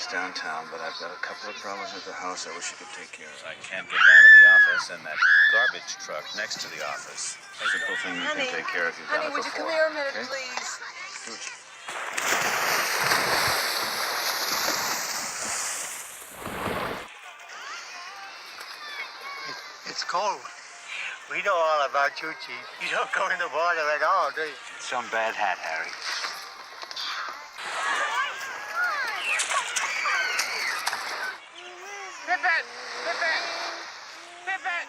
problems downtown, but I've got a couple of problems at the house I wish you could take care of. I can't get down to the office and that garbage truck next to the office. Simple thing you can take care of. You've done it would you before. come here a minute, Okay? please? Do it. It's cold. We know all about you, Chief. You don't go in the water at all, do you? Some bad hat, Harry. Pippin! Pippin! Pippin!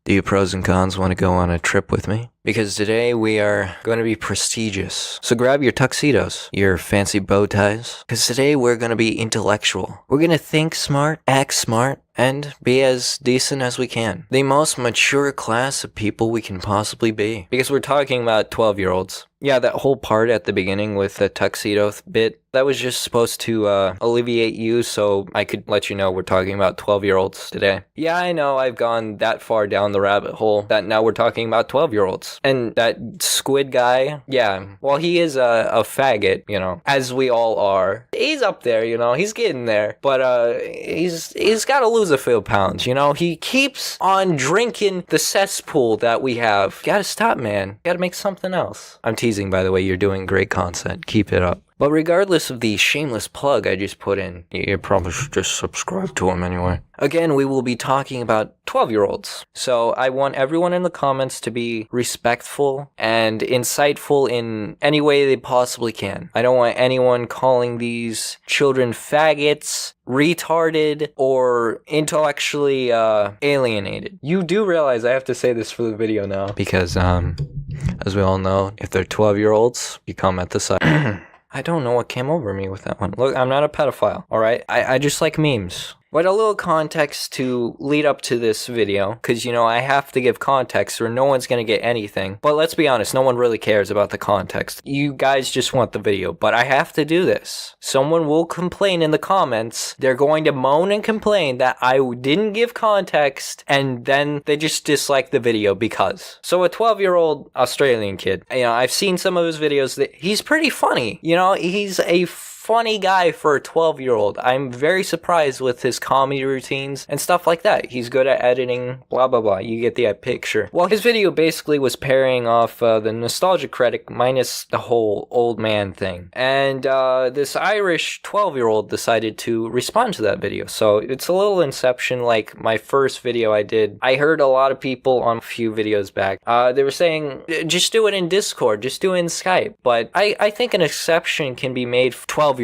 Do you pros and cons want to go on a trip with me? Because today we are going to be prestigious. So grab your tuxedos, your fancy bow ties, because today we're going to be intellectual. We're going to think smart, act smart, and be as decent as we can. The most mature class of people we can possibly be. Because we're talking about 12-year-olds. Yeah, that whole part at the beginning with the tuxedo bit, that was just supposed to alleviate you so I could let you know we're talking about 12-year-olds today. Yeah, I know I've gone that far down the rabbit hole that now we're talking about 12-year-olds. And that squid guy, yeah, well, he is a faggot, you know, as we all are. He's up there, you know, he's getting there. But he's got to lose a few pounds, you know? He keeps on drinking the cesspool that we have. Gotta stop, man. Gotta make something else. I'm teasing, by the way. You're doing great content. Keep it up. But regardless of the shameless plug I just put in, you probably should just subscribe to him anyway. Again, we will be talking about 12-year-olds. So I want everyone in the comments to be respectful and insightful in any way they possibly can. I don't want anyone calling these children faggots, retarded, or intellectually alienated. You do realize I have to say this for the video now. Because, as we all know, if they're 12-year-olds, you come at the side. I don't know what came over me with that one. Look, I'm not a pedophile, alright? I just like memes. But a little context to lead up to this video, because, you know, I have to give context or no one's going to get anything. But let's be honest, no one really cares about the context. You guys just want the video, but I have to do this. Someone will complain in the comments. They're going to moan and complain that I didn't give context, and then they just dislike the video because. So a 12-year-old Australian kid, you know, I've seen some of his videos that he's pretty funny. You know, he's a funny guy for a 12-year-old. I'm very surprised with his comedy routines and stuff like that. He's good at editing, blah, blah, blah. You get the picture. Well, his video basically was parrying off the nostalgia critic minus the whole old man thing. And this Irish 12-year-old decided to respond to that video. So it's a little inception like my first video I did. I heard a lot of people on a few videos back. They were saying, just do it in Discord, just do it in Skype. But I think an exception can be made for 12-year-olds.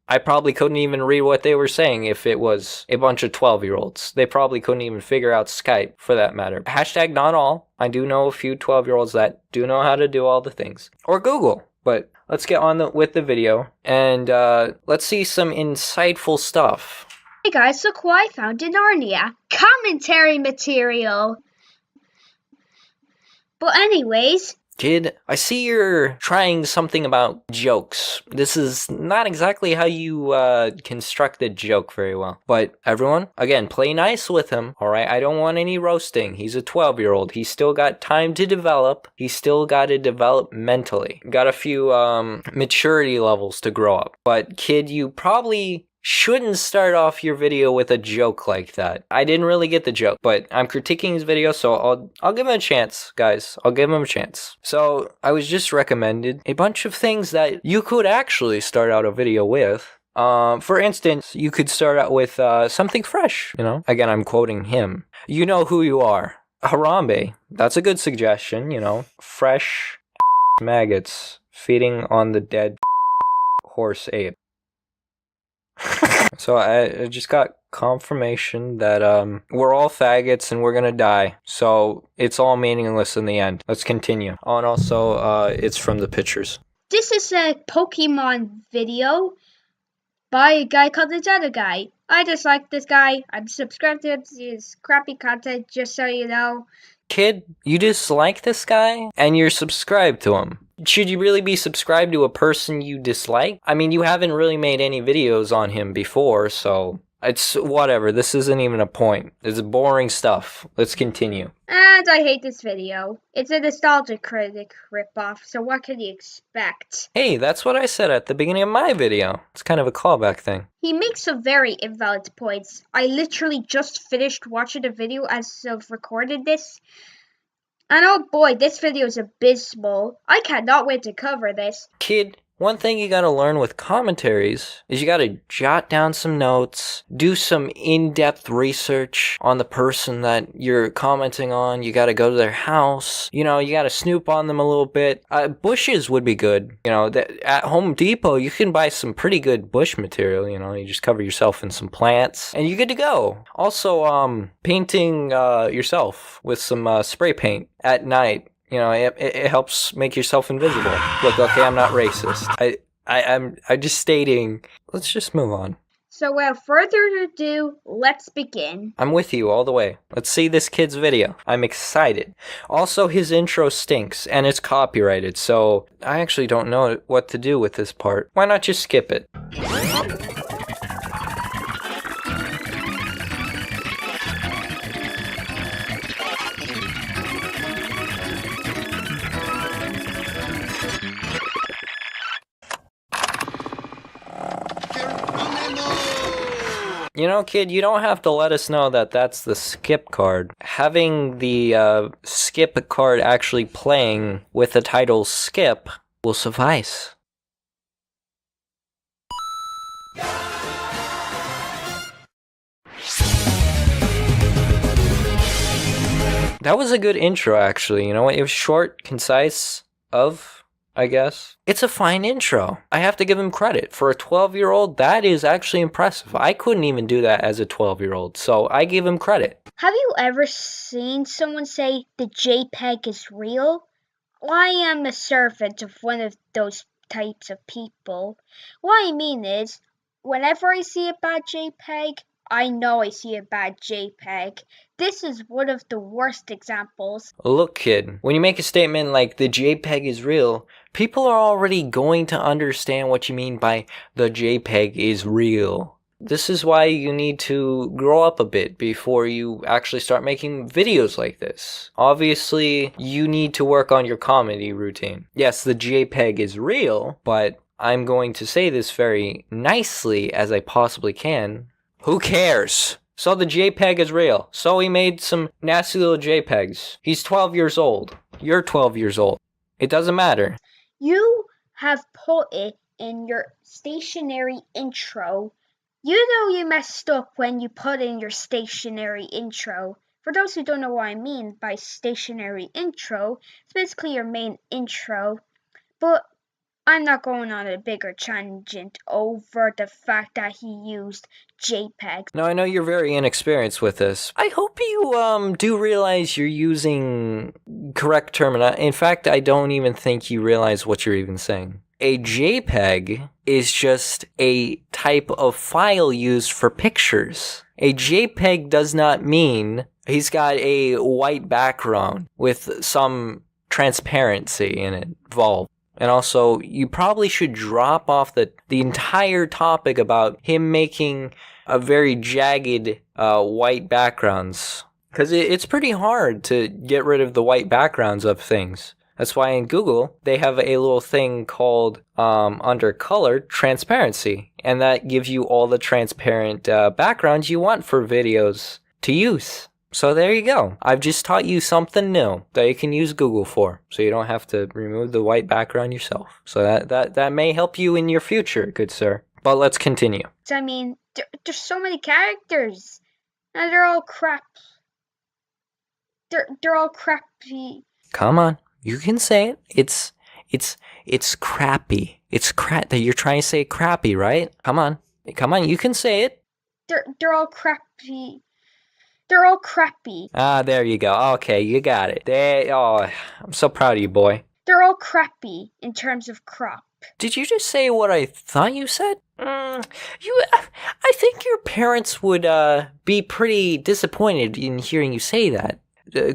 I probably couldn't even read what they were saying if it was a bunch of 12-year-olds. They probably couldn't even figure out Skype, for that matter. Hashtag not all. I do know a few 12-year-olds that do know how to do all the things. Or Google. But let's get on with the video, and let's see some insightful stuff. Hey guys, look what I found in Narnia. Commentary material! But anyways... Kid, I see you're trying something about jokes. This is not exactly how you construct a joke very well. But everyone, again, play nice with him, alright? I don't want any roasting. He's a 12-year-old. He's still got time to develop. He's still got to develop mentally. Got a few maturity levels to grow up. But kid, you probably shouldn't start off your video with a joke like that. I didn't really get the joke, but I'm critiquing his video, so I'll give him a chance, guys. I'll give him a chance. So I was just recommended a bunch of things that you could actually start out a video with. For instance, you could start out with something fresh, you know? Again, I'm quoting him. You know who you are. Harambe. That's a good suggestion, you know? Fresh maggots feeding on the dead horse ape. So I just got confirmation that we're all faggots and we're gonna die. So it's all meaningless in the end. Let's continue. Oh, and also it's from the pictures. This is a Pokemon video by a guy called this other guy. I dislike this guy. I'm subscribed to his crappy content, just so you know. Kid, you dislike this guy and you're subscribed to him. Should you really be subscribed to a person you dislike? I mean, you haven't really made any videos on him before, so it's whatever. This isn't even a point. It's boring stuff. Let's continue. And I hate this video. It's a Nostalgia Critic ripoff, so what can you expect? Hey, that's what I said at the beginning of my video. It's kind of a callback thing. He makes some very invalid points. I literally just finished watching the video as of recorded this. And oh boy, this video is abysmal. I cannot wait to cover this. Kid, one thing you gotta learn with commentaries is you gotta jot down some notes, do some in-depth research on the person that you're commenting on. You gotta go to their house. You know, you gotta snoop on them a little bit. Bushes would be good. You know, at Home Depot, you can buy some pretty good bush material. You know, you just cover yourself in some plants and you're good to go. Also, painting yourself with some spray paint at night. You know, it helps make yourself invisible. Look, okay, I'm not racist. I'm just stating. Let's just move on. So without further ado, let's begin. I'm with you all the way. Let's see this kid's video. I'm excited. Also, his intro stinks, and it's copyrighted, so I actually don't know what to do with this part. Why not just skip it? You know, kid, you don't have to let us know that that's the skip card. Having the skip card actually playing with the title skip will suffice. That was a good intro, actually. You know what? It was short, concise, I guess. It's a fine intro. I have to give him credit. For a 12-year-old, that is actually impressive. I couldn't even do that as a 12-year-old, so I give him credit. Have you ever seen someone say the JPEG is real? I am a servant of one of those types of people. What I mean is, whenever I see a bad JPEG, I know I see a bad JPEG. This is one of the worst examples. Look, kid, when you make a statement like the JPEG is real, people are already going to understand what you mean by the JPEG is real. This is why you need to grow up a bit before you actually start making videos like this. Obviously, you need to work on your comedy routine. Yes, the JPEG is real, but I'm going to say this very nicely as I possibly can. Who cares? So the JPEG is real. So he made some nasty little JPEGs. He's 12 years old. You're 12 years old. It doesn't matter. You have put it in your stationary intro. You know you messed up when you put in your stationary intro. For those who don't know what I mean by stationary intro, it's basically your main intro. But I'm not going on a bigger tangent over the fact that he used JPEG. Now, I know you're very inexperienced with this. I hope you do realize you're using correct terminology. In fact, I don't even think you realize what you're even saying. A JPEG is just a type of file used for pictures. A JPEG does not mean he's got a white background with some transparency in it involved. And also, you probably should drop off the entire topic about him making a very jagged white backgrounds. Because it's pretty hard to get rid of the white backgrounds of things. That's why in Google, they have a little thing called, under color, transparency. And that gives you all the transparent backgrounds you want for videos to use. So there you go. I've just taught you something new that you can use Google for. So you don't have to remove the white background yourself. So that may help you in your future, good sir. But let's continue. I mean, there's so many characters. And they're all crap. They're all crappy. Come on. You can say it. It's crappy. It's crap that you're trying to say crappy, right? Come on. You can say it. They're all crappy. They're all crappy. Ah, there you go. Okay, you got it. I'm so proud of you, boy. They're all crappy in terms of crop. Did you just say what I thought you said? I think your parents would be pretty disappointed in hearing you say that.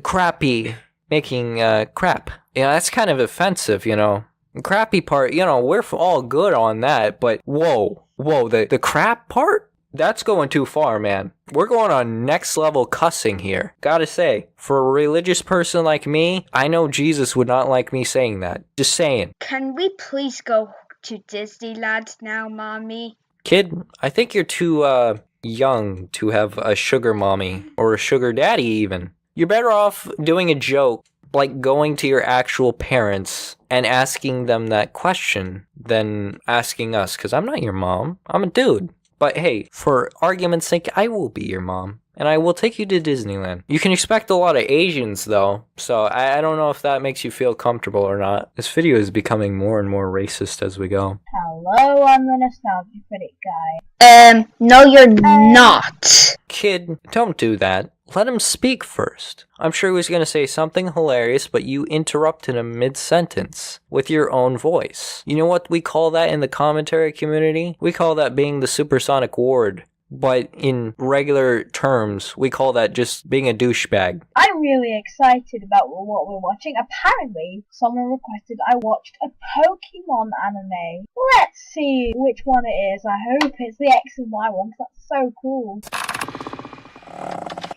Crappy, making crap. That's kind of offensive, The crappy part, we're all good on that, but whoa, the crap part? That's going too far, man. We're going on next level cussing here. Gotta say, for a religious person like me, I know Jesus would not like me saying that. Just saying. Can we please go to Disneyland now, Mommy? Kid, I think you're too young to have a sugar mommy or a sugar daddy even. You're better off doing a joke like going to your actual parents and asking them that question than asking us, because I'm not your mom. I'm a dude. But hey, for argument's sake, I will be your mom, and I will take you to Disneyland. You can expect a lot of Asians, though, so I don't know if that makes you feel comfortable or not. This video is becoming more and more racist as we go. Hello, I'm the Nostalgia Critic guy. No you're not. Kid, don't do that. Let him speak first. I'm sure he was going to say something hilarious, but you interrupted him mid-sentence with your own voice. You know what we call that in the commentary community? We call that being the supersonic ward. But in regular terms, we call that just being a douchebag. I'm really excited about what we're watching. Apparently, someone requested I watched a Pokémon anime. Let's see which one it is. I hope it's the X and Y one, because that's so cool.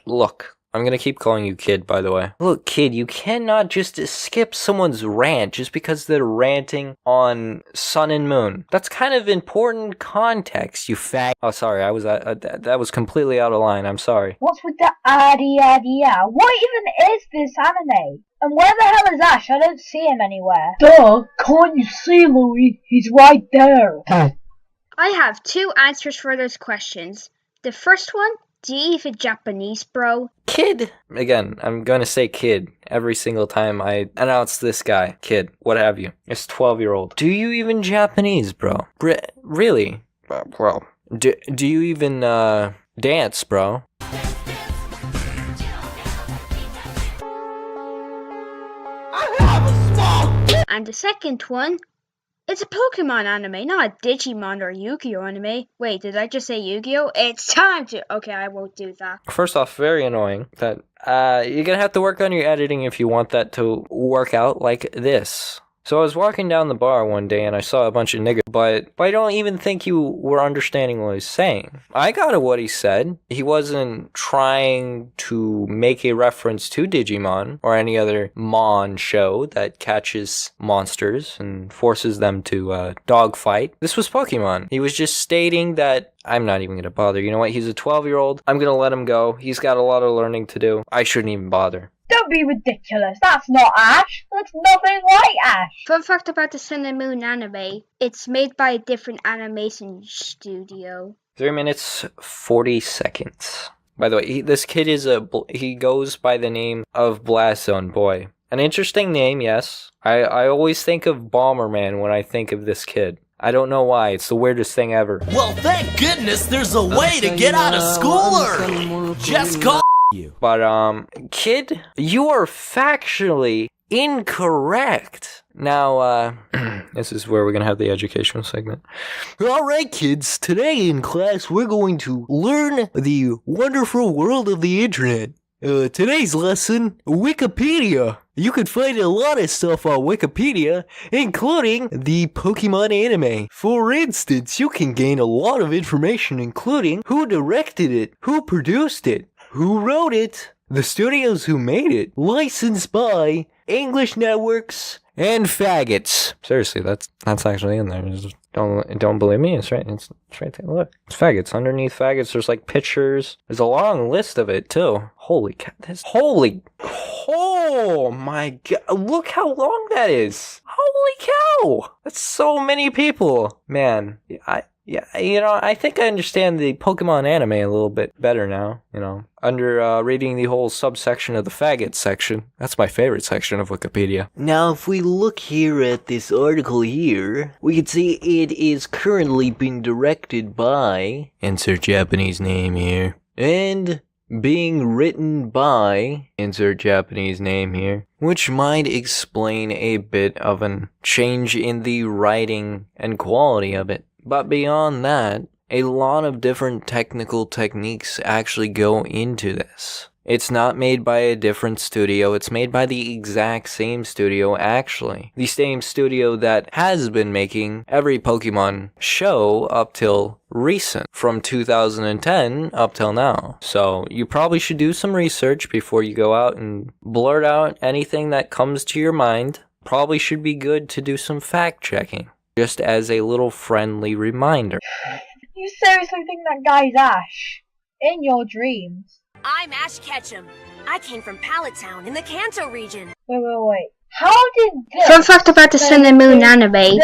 Look, I'm gonna keep calling you Kid, by the way. Look, Kid, you cannot just skip someone's rant just because they're ranting on Sun and Moon. That's kind of important context, you fag. Oh, sorry, that was completely out of line. I'm sorry. What's with the addy-addy-ah? What even is this anime? And where the hell is Ash? I don't see him anywhere. Duh, can't you see, Louie? He's right there. I have two answers for those questions. The first one, do you even Japanese, bro? Kid. Again, I'm gonna say Kid every single time I announce this guy. Kid, what have you. It's 12-year-old. Do you even Japanese, bro? Really? Well, do you even dance, bro? And the second one, it's a Pokemon anime, not a Digimon or Yu-Gi-Oh anime. Wait, did I just say Yu-Gi-Oh? It's time to... Okay, I won't do that. First off, very annoying that you're gonna have to work on your editing if you want that to work out like this. So I was walking down the bar one day and I saw a bunch of niggers, but I don't even think you were understanding what he's saying. I got what he said. He wasn't trying to make a reference to Digimon or any other Mon show that catches monsters and forces them to dogfight. This was Pokemon. He was just stating that I'm not even going to bother. You know what? He's a 12-year-old. I'm going to let him go. He's got a lot of learning to do. I shouldn't even bother. Don't be ridiculous. That's not Ash. That's nothing like Ash. Fun fact about the Sun and Moon anime, it's made by a different animation studio. 3 minutes, 40 seconds. By the way, this kid he goes by the name of Blast Zone Boy. An interesting name, yes. I always think of Bomberman when I think of this kid. I don't know why. It's the weirdest thing ever. Well, thank goodness there's a way to get out of school early. Just call you. But, kid, you are factually incorrect. Now, this is where we're gonna have the educational segment. Alright, kids, today in class we're going to learn the wonderful world of the internet. Today's lesson, Wikipedia. You can find a lot of stuff on Wikipedia, including the Pokemon anime. For instance, you can gain a lot of information including who directed it, who produced it, who wrote it, the studios who made it, licensed by, English networks, and faggots. Seriously, that's actually in there. Just don't believe me? It's right. It's right there. Look, it's faggots. Underneath faggots, there's like pictures. There's a long list of it too. Holy cow! Oh my god! Look how long that is. Holy cow! That's so many people, man. Yeah, I think I understand the Pokemon anime a little bit better now, under reading the whole subsection of the faggot section. That's my favorite section of Wikipedia. Now, if we look here at this article here, we can see it is currently being directed by, insert Japanese name here, and being written by, insert Japanese name here, which might explain a bit of a change in the writing and quality of it. But beyond that, a lot of different technical techniques actually go into this. It's not made by a different studio, it's made by the exact same studio actually. The same studio that has been making every Pokemon show up till recent, from 2010 up till now. So you probably should do some research before you go out and blurt out anything that comes to your mind. Probably should be good to do some fact checking. Just as a little friendly reminder. You seriously think that guy's Ash? In your dreams? I'm Ash Ketchum. I came from Pallet Town in the Kanto region. Wait. How did this... Fun fact about the Sun and Moon anime.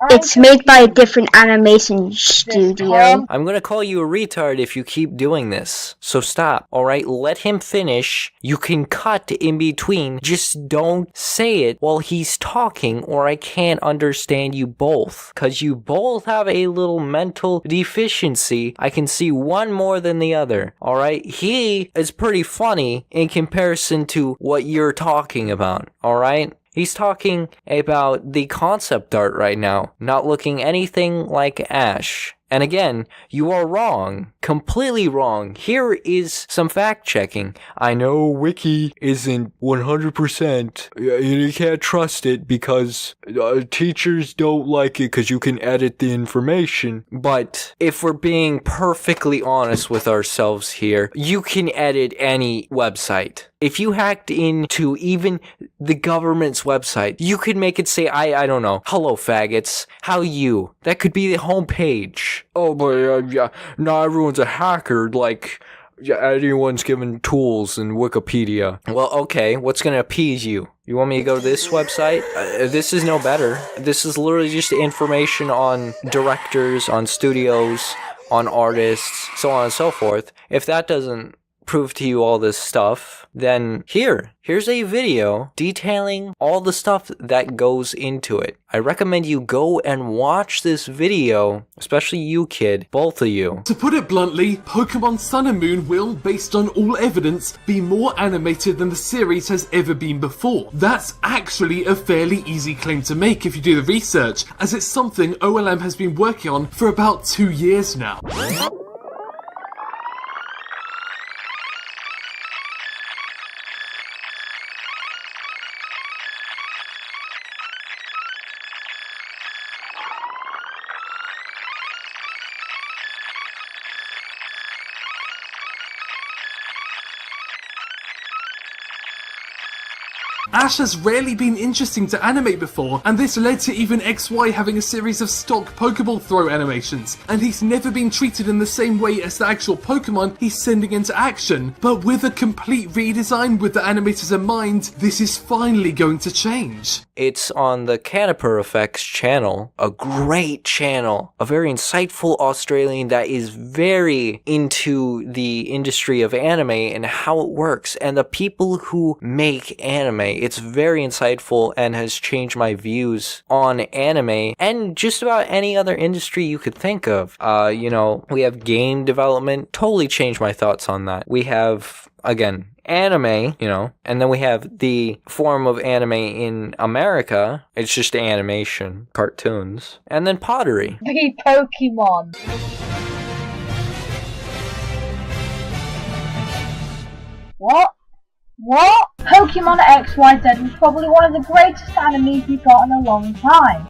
It's made by a different animation studio. I'm gonna call you a retard if you keep doing this. So stop, alright? Let him finish. You can cut in between. Just don't say it while he's talking or I can't understand you both. Cause you both have a little mental deficiency. I can see one more than the other, alright? He is pretty funny in comparison to what you're talking about, alright? He's talking about the concept art right now, not looking anything like Ash. And again, you are wrong. Completely wrong. Here is some fact checking. I know Wiki isn't 100%. You can't trust it because teachers don't like it because you can edit the information. But if we're being perfectly honest with ourselves here, you can edit any website. If you hacked into even the government's website, you could make it say, I don't know, hello faggots, how you? That could be the homepage. Oh, but yeah, not everyone's a hacker, like, anyone's given tools in Wikipedia. Well, okay, what's gonna appease you? You want me to go to this website? This is no better. This is literally just information on directors, on studios, on artists, so on and so forth. If that doesn't prove to you all this stuff, then here's a video detailing all the stuff that goes into it. I recommend you go and watch this video, especially you kid, both of you. To put it bluntly, Pokemon Sun and Moon will, based on all evidence, be more animated than the series has ever been before. That's actually a fairly easy claim to make if you do the research, as it's something OLM has been working on for about 2 years now. Ash has rarely been interesting to animate before, and this led to even XY having a series of stock Pokeball throw animations, and he's never been treated in the same way as the actual Pokemon he's sending into action. But with a complete redesign with the animators in mind, this is finally going to change. It's on the Caniper Effects channel, a great channel, a very insightful Australian that is very into the industry of anime and how it works, and the people who make anime. It's very insightful and has changed my views on anime and just about any other industry you could think of. We have game development, totally changed my thoughts on that. We have, again, anime, and then we have the form of anime in America. It's just animation, cartoons, and then pottery. The Pokemon. What? Pokemon XYZ is probably one of the greatest animes we've got in a long time.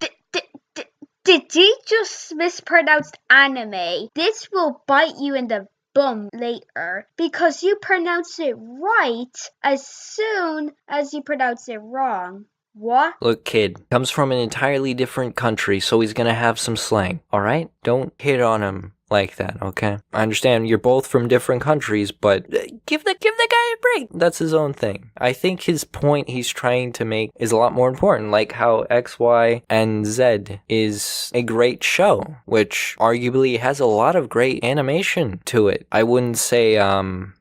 Did you just mispronounce anime? This will bite you in the bum later because you pronounce it right as soon as you pronounce it wrong. What? Look, kid, comes from an entirely different country, so he's gonna have some slang, alright? Don't hit on him like that, okay? I understand you're both from different countries, but give the guy a break. That's his own thing. I think his point he's trying to make is a lot more important, like how X, Y, and Z is a great show, which arguably has a lot of great animation to it. I wouldn't say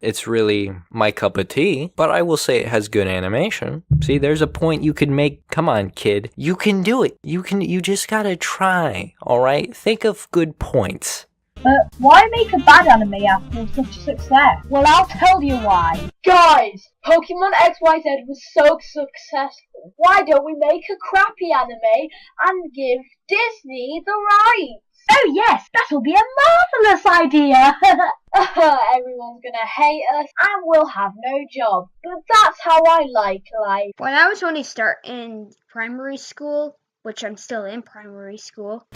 it's really my cup of tea, but I will say it has good animation. See, there's a point you could make. Come on, kid. You can do it. You just gotta try, alright? Think of good points. But why make a bad anime after such a success? Well, I'll tell you why. Guys, Pokemon XYZ was so successful. Why don't we make a crappy anime and give Disney the rights? Oh yes, that'll be a marvellous idea! Everyone's gonna hate us and we'll have no job. But that's how I like life. When I was only starting primary school, which I'm still in primary school.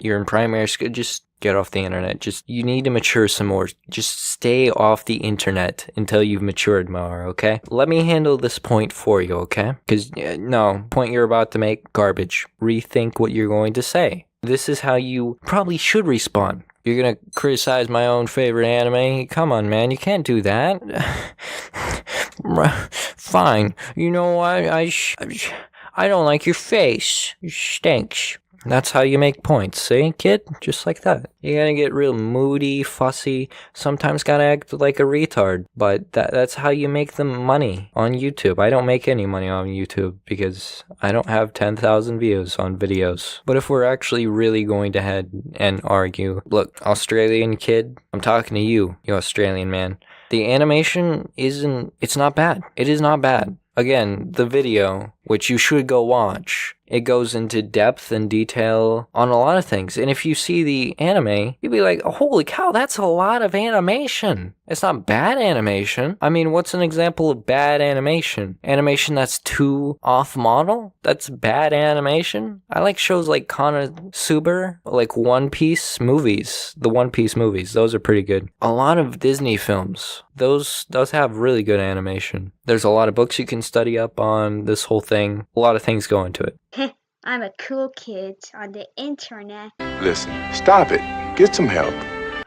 You're in primary school, just get off the internet. You need to mature some more. Just stay off the internet until you've matured more, okay? Let me handle this point for you, okay? Because, no, point you're about to make, garbage. Rethink what you're going to say. This is how you probably should respond. You're gonna criticize my own favorite anime? Come on, man, you can't do that. Fine. You know what? I don't like your face. It stinks. That's how you make points, see, kid? Just like that. You gotta get real moody, fussy, sometimes gotta act like a retard, but that's how you make the money on YouTube. I don't make any money on YouTube because I don't have 10,000 views on videos. But if we're actually really going to head and argue, look, Australian kid, I'm talking to you, you Australian man. The animation it's not bad. It is not bad. Again, the video, which you should go watch, it goes into depth and detail on a lot of things. And if you see the anime, you'll be like, holy cow, that's a lot of animation. It's not bad animation. I mean, what's an example of bad animation? Animation that's too off model? That's bad animation? I like shows like Konosuba, like One Piece movies. The One Piece movies, those are pretty good. A lot of Disney films, those have really good animation. There's a lot of books you can study up on this whole thing. A lot of things go into it. I'm a cool kid on the internet. Listen, stop it. Get some help.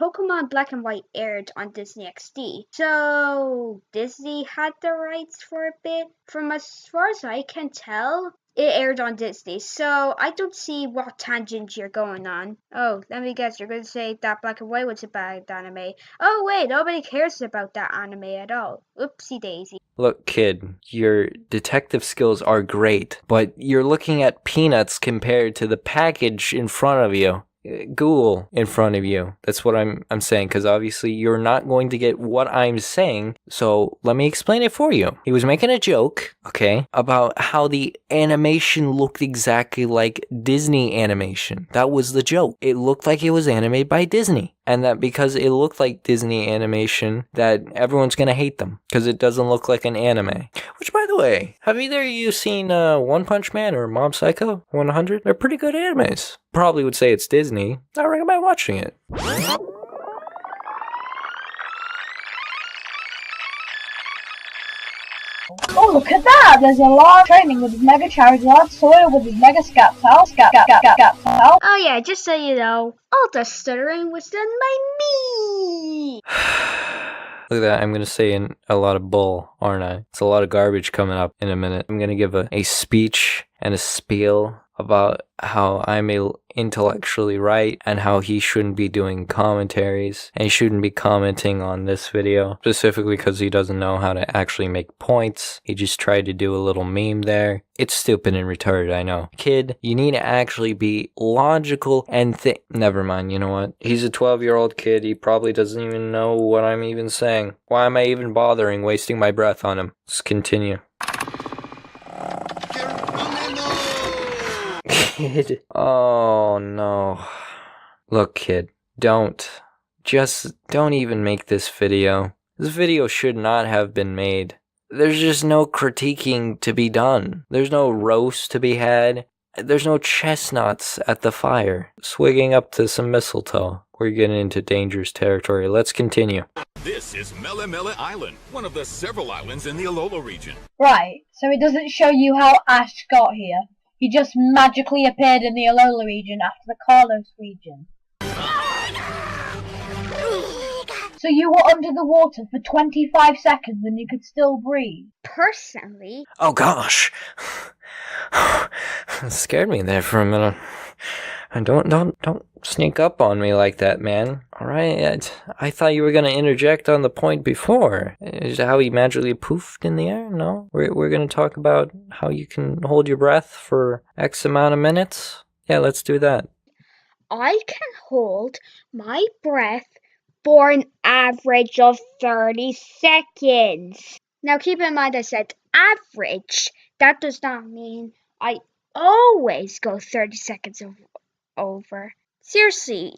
Pokemon Black and White aired on Disney XD. So, Disney had the rights for a bit. From as far as I can tell, it aired on Disney. So, I don't see what tangent you're going on. Oh, let me guess, you're going to say that Black and White was a bad anime. Oh, wait, nobody cares about that anime at all. Oopsie daisy. Look, kid, your detective skills are great, but you're looking at peanuts compared to the package in front of you. Google in front of you. That's what I'm saying, because obviously you're not going to get what I'm saying, so let me explain it for you. He was making a joke, okay, about how the animation looked exactly like Disney animation. That was the joke. It looked like it was animated by Disney. And that because it looked like Disney animation, that everyone's gonna hate them, because it doesn't look like an anime. Which, by the way, have either of you seen One Punch Man or Mob Psycho 100? They're pretty good animes. Probably would say it's Disney. I recommend watching it. Oh, look at that! There's a lot training with his Mega Charizard, Sawyer with his Mega Sceptile, Sceptile. Oh yeah, just so you know, all the stuttering was done by me! Look at that, I'm gonna say a lot of bull, aren't I? It's a lot of garbage coming up in a minute. I'm gonna give a speech and a spiel about how I'm intellectually right and how he shouldn't be doing commentaries and he shouldn't be commenting on this video specifically because he doesn't know how to actually make points. He just tried to do a little meme there. It's stupid and retarded, I know. Kid, you need to actually be logical and never mind, you know what? He's a 12-year-old kid. He probably doesn't even know what I'm even saying. Why am I even bothering wasting my breath on him? Let's continue. Kid. Oh no. Look, kid, don't even make this video. This video should not have been made. There's just no critiquing to be done. There's no roast to be had. There's no chestnuts at the fire. Swigging up to some mistletoe. We're getting into dangerous territory. Let's continue. This is Mele Mele Island, one of the several islands in the Alola region. Right, so it doesn't show you how Ash got here. He just magically appeared in the Alola region after the Carlos region. So you were under the water for 25 seconds and you could still breathe? Personally, Oh gosh. Scared me there for a minute. And don't sneak up on me like that, man. Alright? I thought you were gonna interject on the point before. Is how he magically poofed in the air? No? We're gonna talk about how you can hold your breath for X amount of minutes? Yeah, let's do that. I can hold my breath for an average of 30 seconds. Now keep in mind I said average. That does not mean I always go 30 seconds over. Seriously,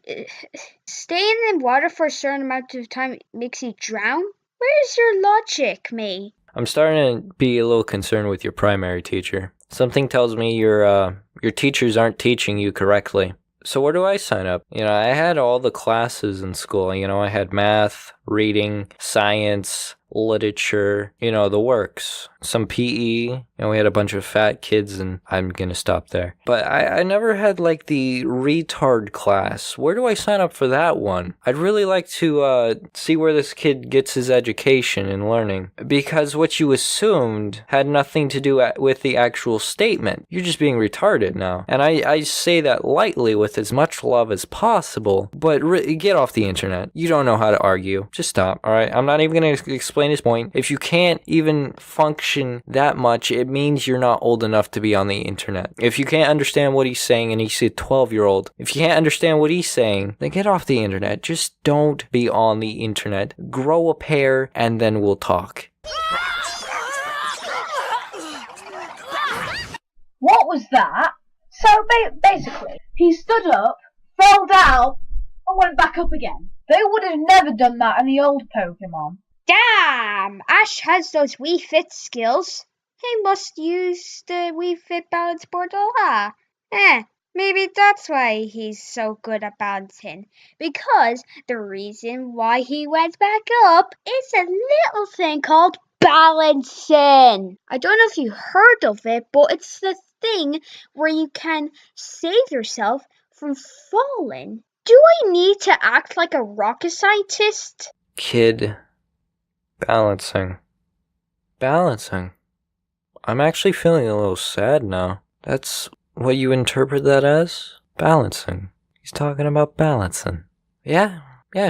staying in water for a certain amount of time makes you drown? Where's your logic, me? I'm starting to be a little concerned with your primary teacher. Something tells me your teachers aren't teaching you correctly. So where do I sign up? I had all the classes in school. I had math, reading, science, literature, the works. Some PE, we had a bunch of fat kids, and I'm gonna stop there. But I never had, the retard class. Where do I sign up for that one? I'd really like to see where this kid gets his education and learning. Because what you assumed had nothing to do with the actual statement. You're just being retarded now. And I say that lightly with as much love as possible, but get off the internet. You don't know how to argue. Just stop, alright? I'm not even gonna explain his point. If you can't even function that much, it means you're not old enough to be on the internet. If you can't understand what he's saying and he's a 12-year-old, if you can't understand what he's saying, then get off the internet. Just don't be on the internet. Grow a pair and then we'll talk. What was that? So basically, he stood up, fell down, and went back up again. They would have never done that in the old Pokemon. Damn! Ash has those Wii Fit skills. He must use the Wii Fit balance board a lot. Maybe that's why he's so good at balancing. Because the reason why he went back up is a little thing called balancing. I don't know if you heard of it, but it's the thing where you can save yourself from falling. Do I need to act like a rocket scientist? Kid. Balancing. I'm actually feeling a little sad now. That's what you interpret that as? Balancing. He's talking about balancing. Yeah,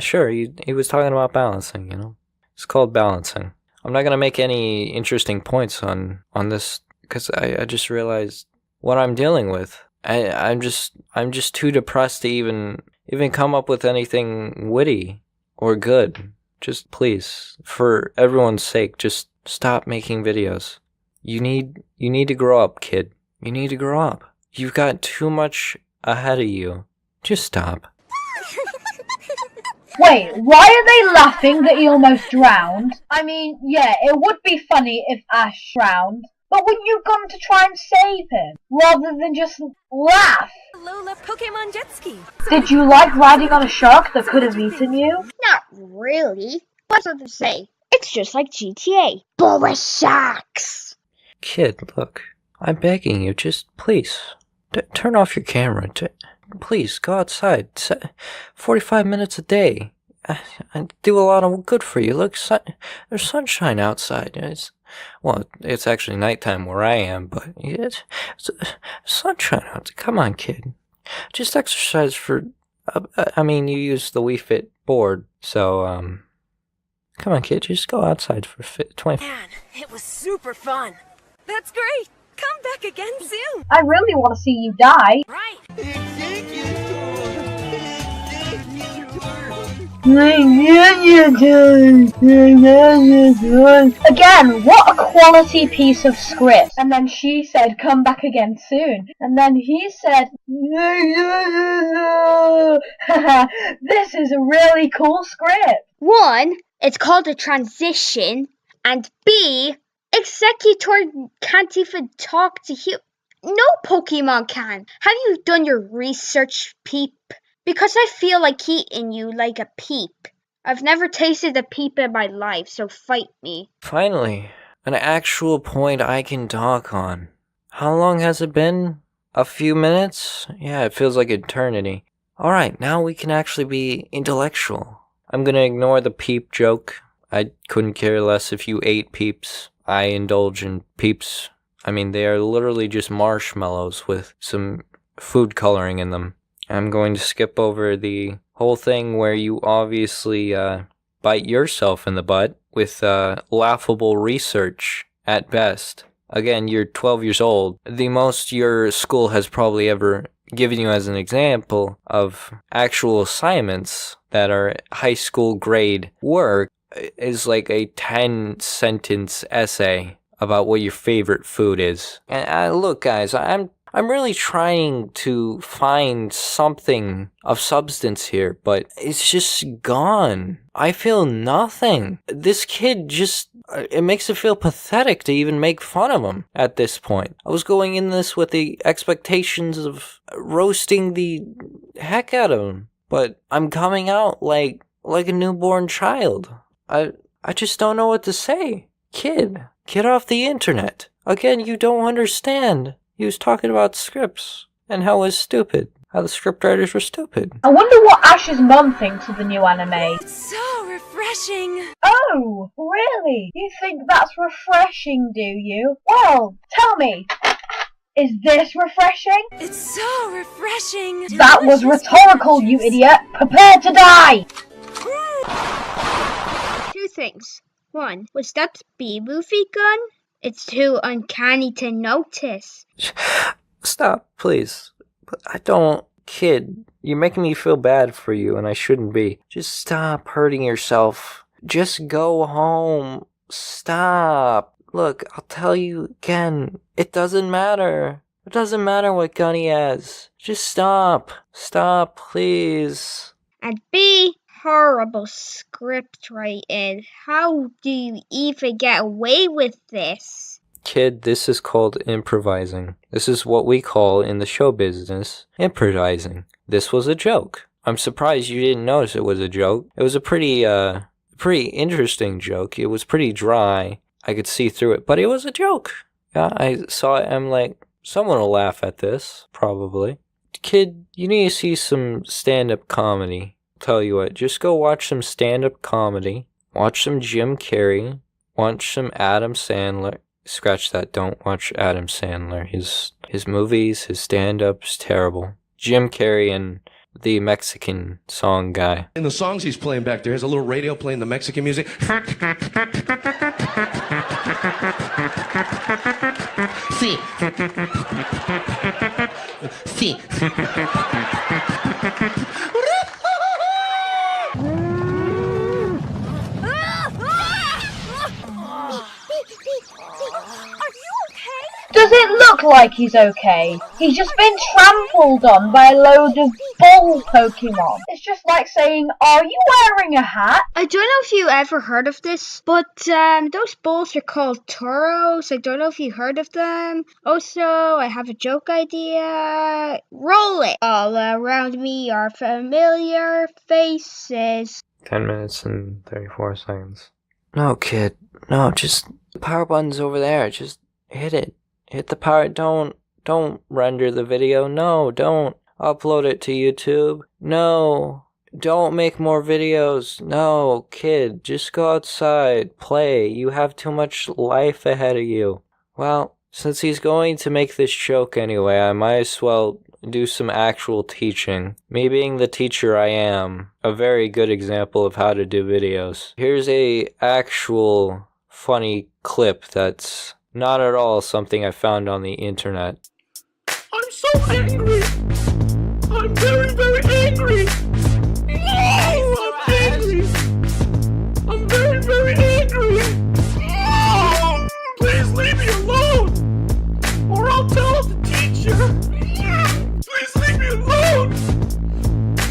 sure. He was talking about balancing, It's called balancing. I'm not gonna make any interesting points on this because I just realized what I'm dealing with. I'm just too depressed to even come up with anything witty or good. Just please, for everyone's sake, just stop making videos. You need to grow up, kid. You need to grow up. You've got too much ahead of you. Just stop. Wait, why are they laughing that he almost drowned? I mean, yeah, it would be funny if Ash drowned, but would you come to try and save him, rather than just laugh? Lola Pokemon jet ski. Did you like riding on a shark that could have eaten you? Not really. What's there to say? It's just like GTA. But with sharks. Kid, look. I'm begging you, just please. Turn off your camera. Please, go outside. 45 minutes a day. I do a lot of good for you. Look, there's sunshine outside. It's actually nighttime where I am, but it's sunshine outside. Come on, kid. Just exercise for... you use the Wii Fit board, so, come on, kid. Just go outside for 20... Man, it was super fun. That's great. Come back again soon. I really want to see you die. Right. Again, what a quality piece of script. And then she said, come back again soon. And then he said, this is a really cool script. 1, it's called a transition, and B, Executor can't even talk to you. No Pokemon can. Have you done your research, Peep? Because I feel like eating you like a peep. I've never tasted a peep in my life, so fight me. Finally, an actual point I can talk on. How long has it been? A few minutes? Yeah, it feels like eternity. Alright, now we can actually be intellectual. I'm gonna ignore the peep joke. I couldn't care less if you ate peeps. I indulge in peeps. I mean, they are literally just marshmallows with some food coloring in them. I'm going to skip over the whole thing where you obviously bite yourself in the butt with laughable research at best. Again, you're 12 years old. The most your school has probably ever given you as an example of actual assignments that are high school grade work is like a 10-sentence essay about what your favorite food is. And look, guys, I'm really trying to find something of substance here, but it's just gone. I feel nothing. This kid just, it makes it feel pathetic to even make fun of him at this point. I was going in this with the expectations of roasting the heck out of him, but I'm coming out like a newborn child. I just don't know what to say. Kid, get off the internet. Again, you don't understand. He was talking about scripts and how it was stupid. How the scriptwriters were stupid. I wonder what Ash's mum thinks of the new anime. It's so refreshing. Oh, really? You think that's refreshing, do you? Well, tell me, is this refreshing? It's so refreshing. That was rhetorical, you idiot. Prepare to die! Two things. One, was that bee movie gun? It's too uncanny to notice. Stop, please. I don't... Kid, you're making me feel bad for you, and I shouldn't be. Just stop hurting yourself. Just go home. Stop. Look, I'll tell you again. It doesn't matter. It doesn't matter what gun he has. Just stop. Stop, please. And B, horrible script writing. How do you even get away with this? Kid, this is called improvising. This is what we call in the show business improvising. This was a joke. I'm surprised you didn't notice it was a joke. It was a pretty interesting joke. It was pretty dry. I could see through it, but it was a joke. Yeah, I saw it. I'm like, someone will laugh at this, probably. Kid, you need to see some stand-up comedy. Tell you what, just go watch some stand-up comedy. Watch some Jim Carrey. Watch some Adam Sandler. Scratch that, don't watch Adam Sandler. His movies, his stand-up's terrible. Jim Carrey and the Mexican song guy. In the songs he's playing back there, he has a little radio playing the Mexican music. Sí. Sí. Does it look like he's okay? He's just been trampled on by a load of bull Pokemon. It's just like saying, are you wearing a hat? I don't know if you ever heard of this, but those bulls are called Tauros. I don't know if you heard of them. Also, I have a joke idea. Roll it! All around me are familiar faces. 10 minutes and 34 seconds. No, kid. No, just... The power button's over there. Just hit it. Hit the power. Don't render the video. No, don't upload it to YouTube. No, don't make more videos. No, kid, just go outside, play. You have too much life ahead of you. Well, since he's going to make this joke anyway, I might as well do some actual teaching. Me being the teacher I am, a very good example of how to do videos. Here's a actual funny clip that's not at all something I found on the internet. I'm so angry. I'm very, very angry. No, I'm angry. I'm very, very angry. No, please leave me alone, or I'll tell the teacher. Please leave me alone,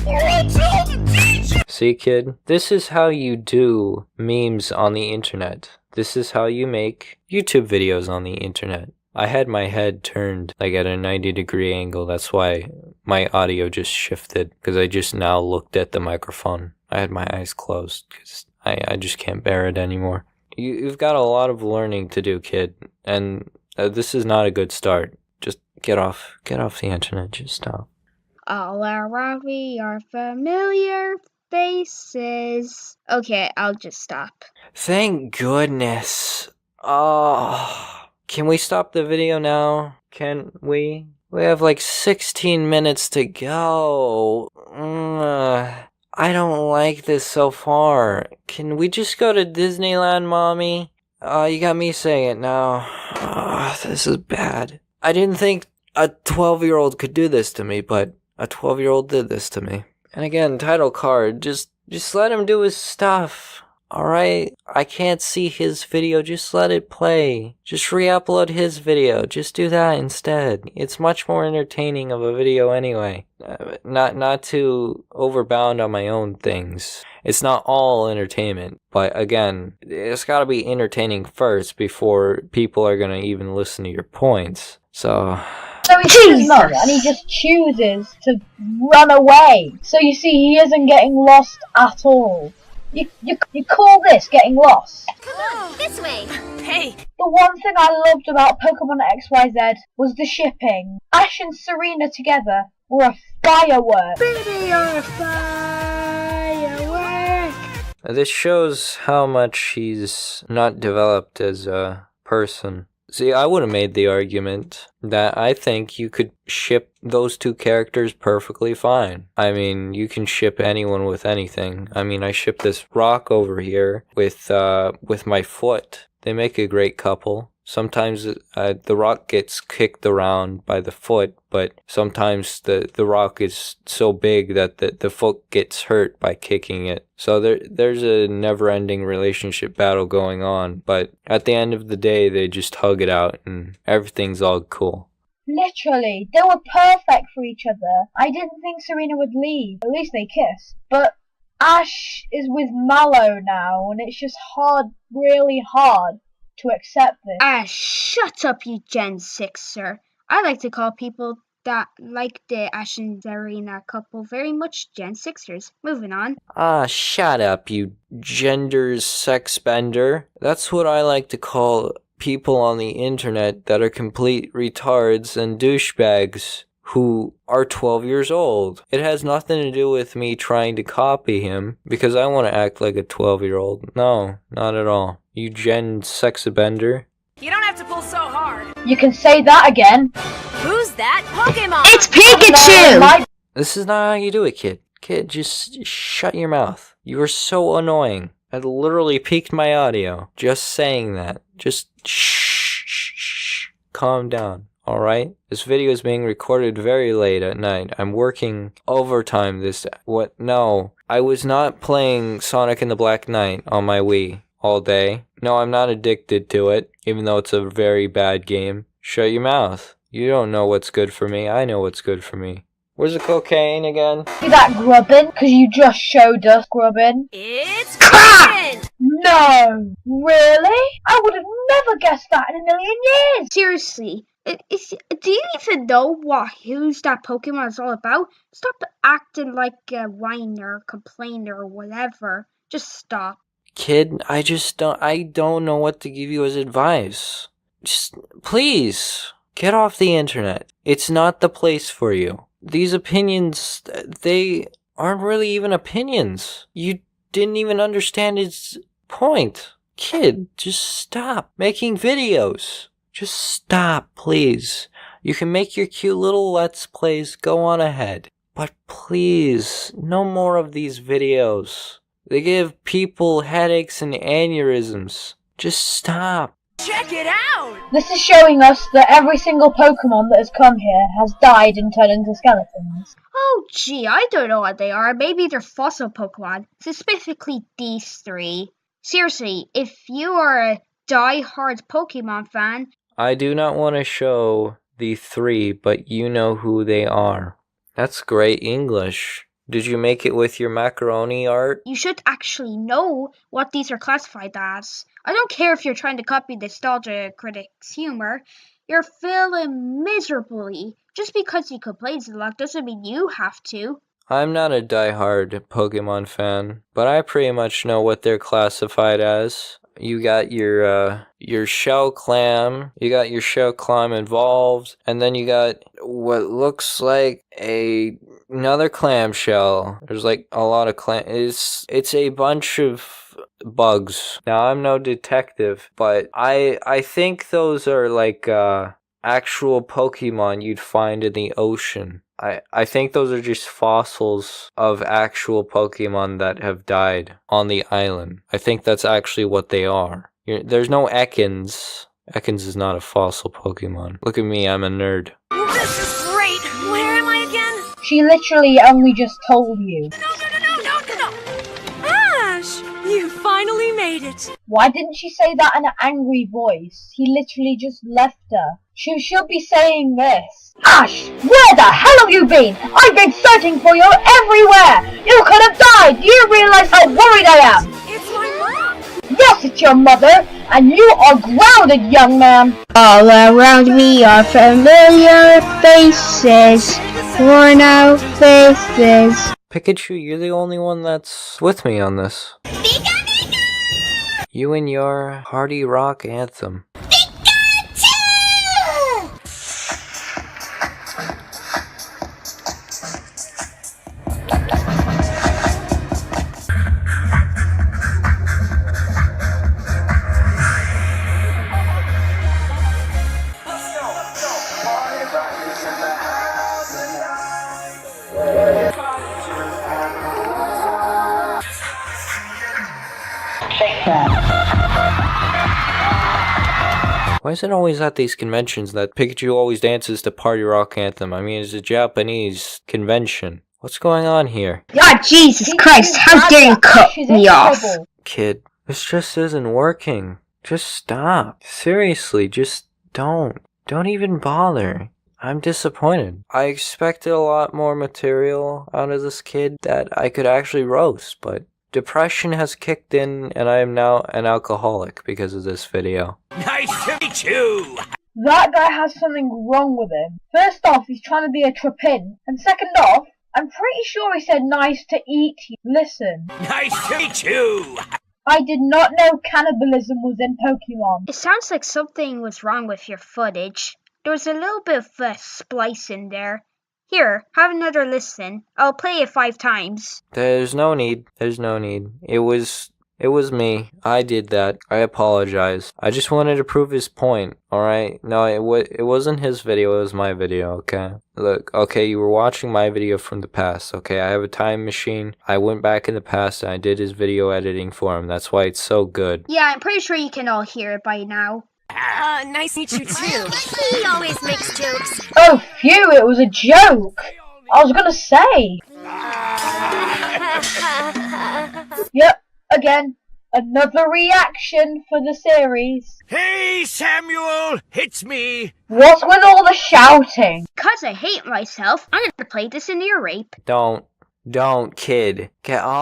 or I'll tell the teacher. See, kid, this is how you do memes on the internet. This is how you make YouTube videos on the internet. I had my head turned like at a 90-degree angle. That's why my audio just shifted, because I just now looked at the microphone. I had my eyes closed because I just can't bear it anymore. You've got a lot of learning to do, kid, and this is not a good start. Just get off the internet. Just stop. All around me are familiar faces. Okay, I'll just stop. Thank goodness. Oh, can we stop the video now? Can we? We have like 16 minutes to go. I don't like this so far. Can we just go to Disneyland, Mommy? You got me saying it now. This is bad. I didn't think a 12-year-old could do this to me, but a 12-year-old did this to me. And again, title card, just let him do his stuff. Alright? I can't see his video, just let it play. Just re-upload his video, just do that instead. It's much more entertaining of a video anyway. Not too overbound on my own things. It's not all entertainment, but again, it's gotta be entertaining first before people are gonna even listen to your points. So he sees mum and he just chooses to run away. So you see, he isn't getting lost at all. You call this getting lost? Come on, this way. Hey. The one thing I loved about Pokemon XYZ was the shipping. Ash and Serena together were a firework. They are a firework. this shows how much he's not developed as a person. See, I would have made the argument that I think you could ship those two characters perfectly fine. I mean, you can ship anyone with anything. I mean, I ship this rock over here with my foot. They make a great couple. Sometimes the rock gets kicked around by the foot, but sometimes the rock is so big that the foot gets hurt by kicking it. So there's a never-ending relationship battle going on, but at the end of the day, they just hug it out and everything's all cool. Literally, they were perfect for each other. I didn't think Serena would leave. At least they kiss. But Ash is with Mallow now, and it's just hard, really hard to accept this. Shut up, you Gen 6er. I like to call people that like the Ash and Serena couple very much Gen 6ers. Moving on. Shut up, you gender sex bender. That's what I like to call people on the internet that are complete retards and douchebags who are 12 years old. It has nothing to do with me trying to copy him because I want to act like a 12-year-old. No, not at all. You Gen Sexabender. You don't have to pull so hard. You can say that again. Who's that Pokemon? It's Pikachu! This is not how you do it, kid. Kid, just shut your mouth. You are so annoying. I literally peaked my audio just saying that. Just shh. Calm down. Alright? This video is being recorded very late at night. I'm working overtime No. I was not playing Sonic and the Black Knight on my Wii all day. No, I'm not addicted to it, even though it's a very bad game. Shut your mouth. You don't know what's good for me. I know what's good for me. Where's the cocaine again? See that grubbin? Because you just showed us grubbin. It's grubbin! No! Really? I would have never guessed that in a million years! Seriously. Do you even know who's that Pokemon is all about? Stop acting like a whiner, complainer, or whatever. Just stop. Kid, I don't know what to give you as advice. Just, please, get off the internet. It's not the place for you. These opinions, they aren't really even opinions. You didn't even understand its point. Kid, just stop making videos. Just stop, please. You can make your cute little Let's Plays, go on ahead. But please, no more of these videos. They give people headaches and aneurysms. Just stop. Check it out! This is showing us that every single Pokemon that has come here has died and turned into skeletons. Oh gee, I don't know what they are. Maybe they're fossil Pokemon. Specifically these three. Seriously, if you are a die-hard Pokemon fan... I do not want to show the three, but you know who they are. That's great English. Did you make it with your macaroni art? You should actually know what these are classified as. I don't care if you're trying to copy Nostalgia Critic's humor. You're failing miserably. Just because you complain a lot doesn't mean you have to. I'm not a die-hard Pokemon fan, but I pretty much know what they're classified as. You got your shell clam, involved, and then you got what looks like a another clamshell. There's like a lot of it's a bunch of bugs. Now I'm no detective, but I think those are like actual Pokemon you'd find in the ocean. I think those are just fossils of actual Pokemon that have died on the island. I think that's actually what they are. There's no Ekans. Ekans is not a fossil Pokemon. Look at me, I'm a nerd. This is great! Where am I again? She literally only just told you. No! Ash! You finally made it! Why didn't she say that in an angry voice? He literally just left her. She should be saying this. Ash! Where the hell have you been? I've been searching for you everywhere! You could have died! Do you realize how worried I am? It's my mom! Yes, it's your mother! And you are grounded, young man! All around me are familiar faces, worn out faces. Pikachu, you're the only one that's with me on this. You and your hearty rock anthem. Why is it always at these conventions that Pikachu always dances to Party Rock Anthem? I mean, it's a Japanese convention. What's going on here? God, Jesus Christ, how dare you cut me off? Kid, this just isn't working. Just stop. Seriously, just don't. Don't even bother. I'm disappointed. I expected a lot more material out of this kid that I could actually roast, but depression has kicked in and I am now an alcoholic because of this video. Nice to meet you! That guy has something wrong with him. First off, he's trying to be a trapin. And second off, I'm pretty sure he said nice to eat you. Listen. Nice to meet you! I did not know cannibalism was in Pokemon. It sounds like something was wrong with your footage. There was a little bit of a splice in there. Here, have another listen. I'll play it 5 times. There's no need. There's no need. It was me. I did that. I apologize. I just wanted to prove his point, alright? No, it wasn't his video, it was my video, okay? Look, okay, you were watching my video from the past, okay? I have a time machine. I went back in the past and I did his video editing for him. That's why it's so good. Yeah, I'm pretty sure you can all hear it by now. Nice to meet you too. He always makes jokes. Oh, phew, it was a joke. I was gonna say. Yep, again, another reaction for the series. Hey, Samuel, it's me. What's with all the shouting? Cause I hate myself, I'm gonna play this in ear rape. Don't, kid. Get on.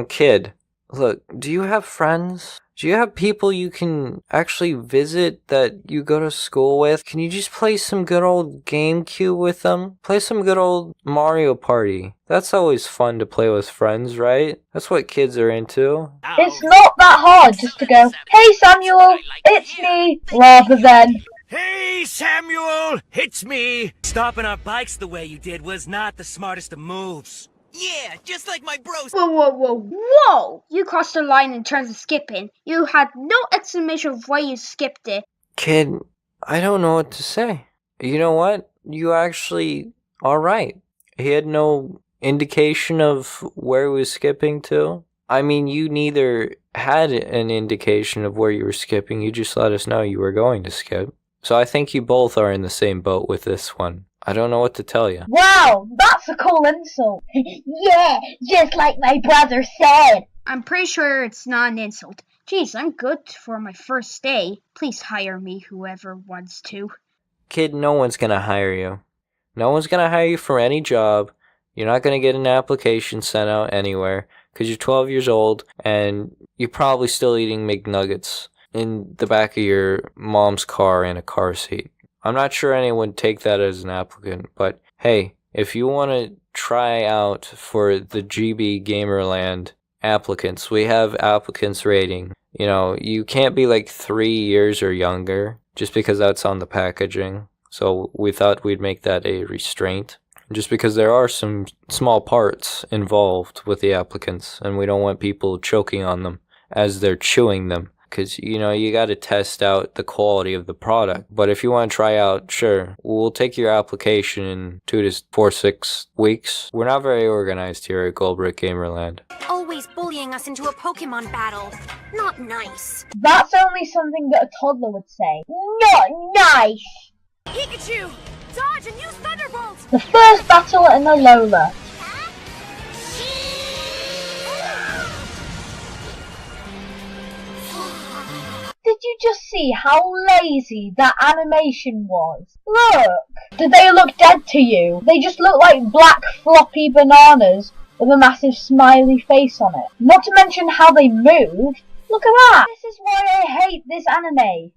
Kid. Look, do you have friends? Do you have people you can actually visit that you go to school with? Can you just play some good old GameCube with them? Play some good old Mario Party. That's always fun to play with friends, right? That's what kids are into. It's not that hard just to go, hey Samuel, it's me, rather than, Hey, Samuel, it's me. Stopping our bikes the way you did was not the smartest of moves. Yeah, just like my bros. Whoa! You crossed the line in terms of skipping. You had no explanation of why you skipped it. Kid, I don't know what to say. You know what? You actually are right. He had no indication of where he was skipping to. I mean, you neither had an indication of where you were skipping, you just let us know you were going to skip. So I think you both are in the same boat with this one. I don't know what to tell you. wow, that's a cool insult. Yeah, just like my brother said. I'm pretty sure it's not an insult. Jeez, I'm good for my first day. Please hire me, whoever wants to. Kid, no one's gonna hire you. No one's gonna hire you for any job. You're not gonna get an application sent out anywhere, because you're 12 years old, and you're probably still eating McNuggets in the back of your mom's car in a car seat. I'm not sure anyone would take that as an applicant, but hey, if you want to try out for the GBgamer land applicants, we have applicants rating. You know, you can't be like 3 years or younger just because that's on the packaging. So we thought we'd make that a restraint. Just because there are some small parts involved with the applicants, and we don't want people choking on them as they're chewing them. Because, you know, you got to test out the quality of the product. But if you want to try out, sure, we'll take your application in 2 to 4, 6 weeks. We're not very organized here at GBgamer. Always bullying us into a Pokemon battle. Not nice. That's only something that a toddler would say. Not nice! Pikachu! Dodge and use Thunderbolt! The first battle in the Lola. Did you just see how lazy that animation was? Look! Did they look dead to you? They just look like black floppy bananas with a massive smiley face on it. Not to mention how they move. Look at that! This is why I hate this anime.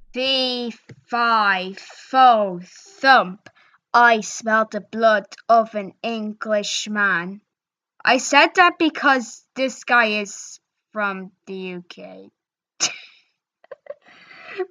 Fo thump. I smell the blood of an Englishman. I said that because this guy is from the UK.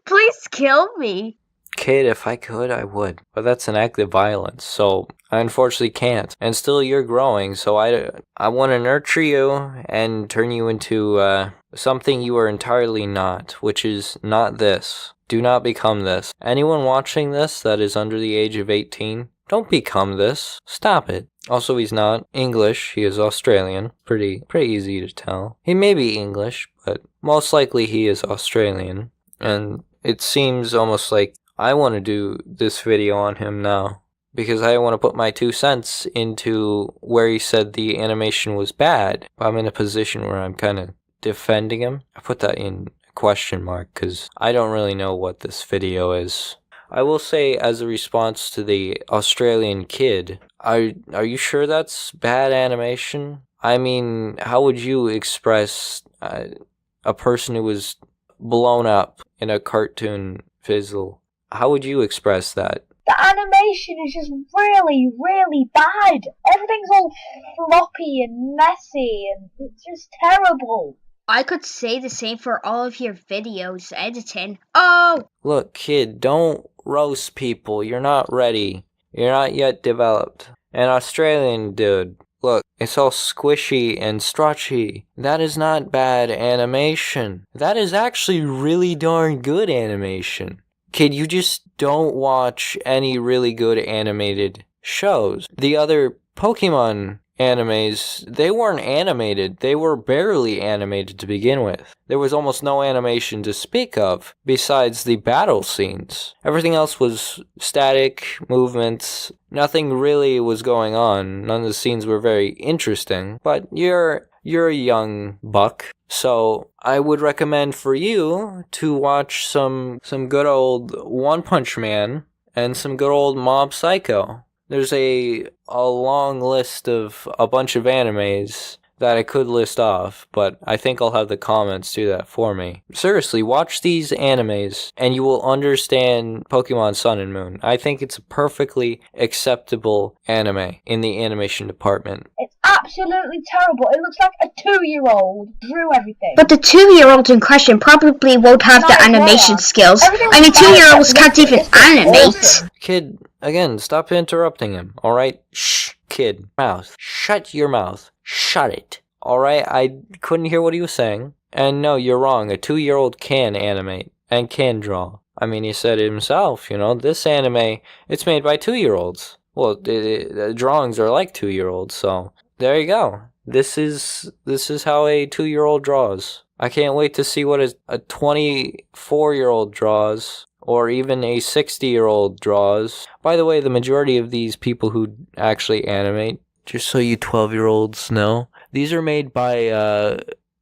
Please kill me. Kid, if I could, I would. But that's an act of violence, so I unfortunately can't. And still, you're growing, so I want to nurture you and turn you into something you are entirely not, which is not this. Do not become this. Anyone watching this that is under the age of 18, don't become this. Stop it. Also, he's not English. He is Australian. Pretty easy to tell. He may be English, but most likely he is Australian. And it seems almost like I want to do this video on him now, because I want to put my 2 cents into where he said the animation was bad. I'm in a position where I'm kind of defending him. I put that in question mark because I don't really know what this video is. I will say, as a response to the Australian kid, are you sure that's bad animation? I mean, how would you express a person who was blown up in a cartoon fizzle? How would you express that? The animation is just really, really bad. Everything's all floppy and messy and it's just terrible. I could say the same for all of your videos editing. Oh! Look, kid, don't roast people. You're not ready. You're not yet developed. An Australian dude. Look, it's all squishy and stretchy. That is not bad animation. That is actually really darn good animation. Kid, you just don't watch any really good animated shows. The other Pokemon animes, they weren't animated. They were barely animated to begin with. There was almost no animation to speak of besides the battle scenes. Everything else was static movements. Nothing really was going on. None of the scenes were very interesting. But you're a young buck, so I would recommend for you to watch some good old One Punch Man and some good old Mob Psycho. There's a long list of a bunch of animes that I could list off, but I think I'll have the comments do that for me. Seriously, watch these animes and you will understand Pokemon Sun and Moon. I think it's a perfectly acceptable anime in the animation department. It's absolutely terrible. It looks like a 2-year-old drew everything. But the 2-year-old in question probably won't have the animation skills. I mean, 2-year-olds can't even animate. Kid, again, stop interrupting him, alright? Shh, kid, mouth. Shut your mouth. Shut it. Alright, I couldn't hear what he was saying. And no, you're wrong. A 2-year-old can animate and can draw. I mean, he said it himself, you know, this anime, it's made by 2-year-olds. Well, the drawings are like 2-year-olds, so there you go. This is how a 2-year-old draws. I can't wait to see what a 24-year-old draws, or even a 60-year-old draws. By the way, the majority of these people who actually animate, just so you 12-year-olds know, these are made by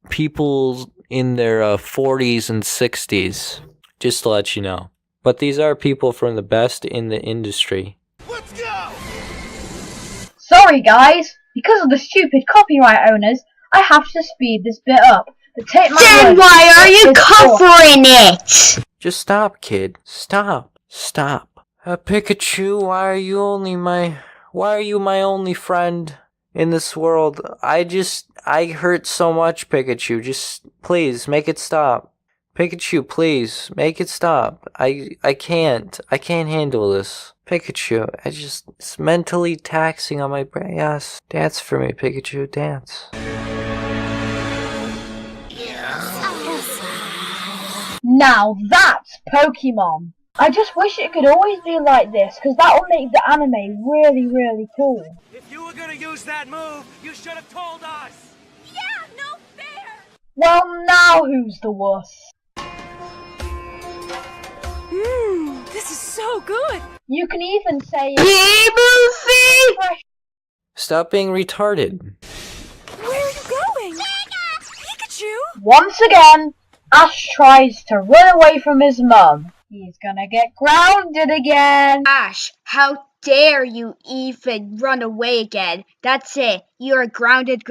people in their 40s and 60s, just to let you know. But these are people from the best in the industry. Let's go! Sorry guys, because of the stupid copyright owners, I have to speed this bit up. But take my Then word, why are you covering it? Just stop, kid. Stop. Stop. Pikachu, why are you my only friend in this world? I hurt so much, Pikachu. Just, please, make it stop. Pikachu, please, make it stop. I can't handle this. Pikachu, it's mentally taxing on my brain. Yes, dance for me, Pikachu, dance. Now that's Pokemon. I just wish it could always be like this, because that will make the anime really, really cool. If you were gonna use that move, you should have told us. Yeah, no fair. Well, now who's the wuss? This is so good. You can even say Movie! Stop being retarded. Where are you going? Pikachu? Once again, Ash tries to run away from his mum. He's gonna get grounded again. Ash, how dare you even run away again? That's it. You are grounded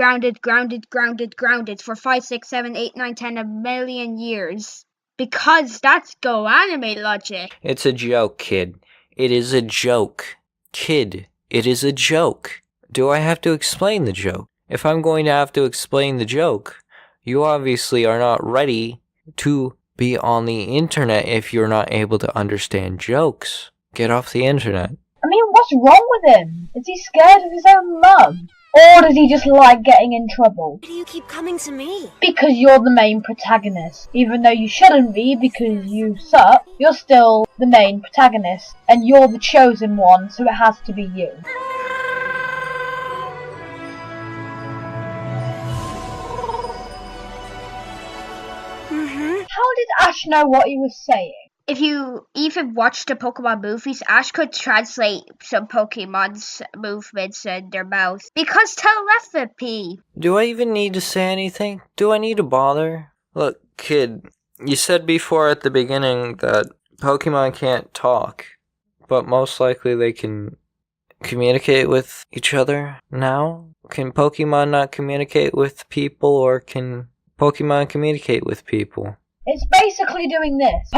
for 5, 6, 7, 8, 9, 10, a million years. Because that's Go Anime logic. It's a joke, kid. It is a joke. Kid, it is a joke. Do I have to explain the joke? If I'm going to have to explain the joke, you obviously are not ready to be on the internet if you're not able to understand jokes. Get off the internet. I mean, what's wrong with him? Is he scared of his own mum? Or does he just like getting in trouble? Why do you keep coming to me? Because you're the main protagonist. Even though you shouldn't be because you suck, you're still the main protagonist. And you're the chosen one, so it has to be you. How did Ash know what he was saying? If you even watch the Pokemon movies, Ash could translate some Pokemon's movements in their mouth. Because telepathy. Do I even need to say anything? Do I need to bother? Look, kid, you said before at the beginning that Pokemon can't talk, but most likely they can communicate with each other now? Can Pokemon not communicate with people, or can Pokemon communicate with people? It's basically doing this.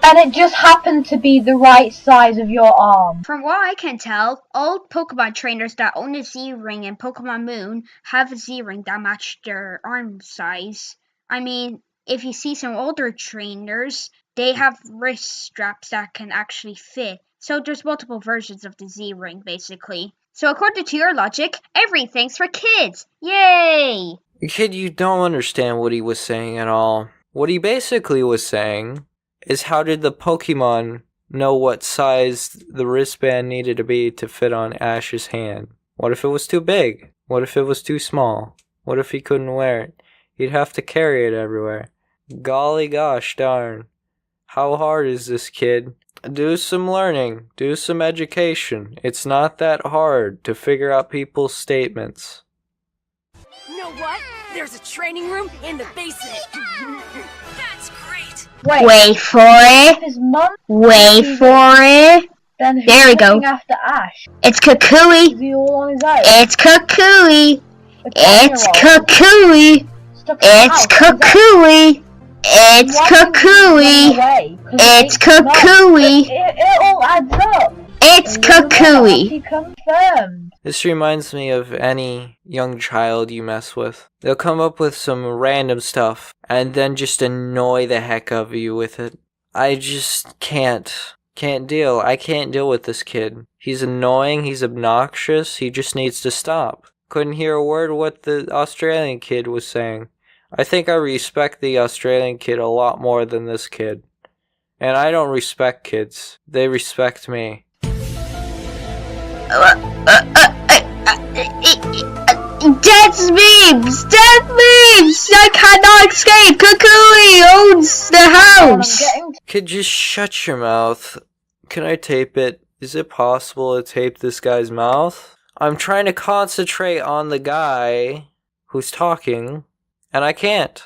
And it just happened to be the right size of your arm. From what I can tell, all Pokemon trainers that own a Z-Ring in Pokemon Moon have a Z-Ring that matched their arm size. I mean, if you see some older trainers, they have wrist straps that can actually fit. So there's multiple versions of the Z-Ring, basically. So according to your logic, everything's for kids. Yay! Kid, you don't understand what he was saying at all. What he basically was saying is, how did the Pokemon know what size the wristband needed to be to fit on Ash's hand? What if it was too big? What if it was too small? What if he couldn't wear it? He'd have to carry it everywhere. Golly gosh darn. How hard is this, kid? Do some learning. Do some education. It's not that hard to figure out people's statements. You know what? There's a training room in the basement. That's great. Wait for it. His mum. Wait for it. Then who's there we go. looking after Ash? It's Kukui. Is he all on his own? It's Kukui. It's Kukui. It's Kukui. It's Kukui. It's Kukui. It all adds up. It's Kukui. Confirmed. This reminds me of any young child you mess with. They'll come up with some random stuff and then just annoy the heck out of you with it. I just can't deal. I can't deal with this kid. He's annoying, he's obnoxious, he just needs to stop. Couldn't hear a word what the Australian kid was saying. I think I respect the Australian kid a lot more than this kid. And I don't respect kids. They respect me. Death memes! Death memes! I cannot escape! Kukui owns the house! Kid, just shut your mouth. Can I tape it? Is it possible to tape this guy's mouth? I'm trying to concentrate on the guy who's talking, and I can't.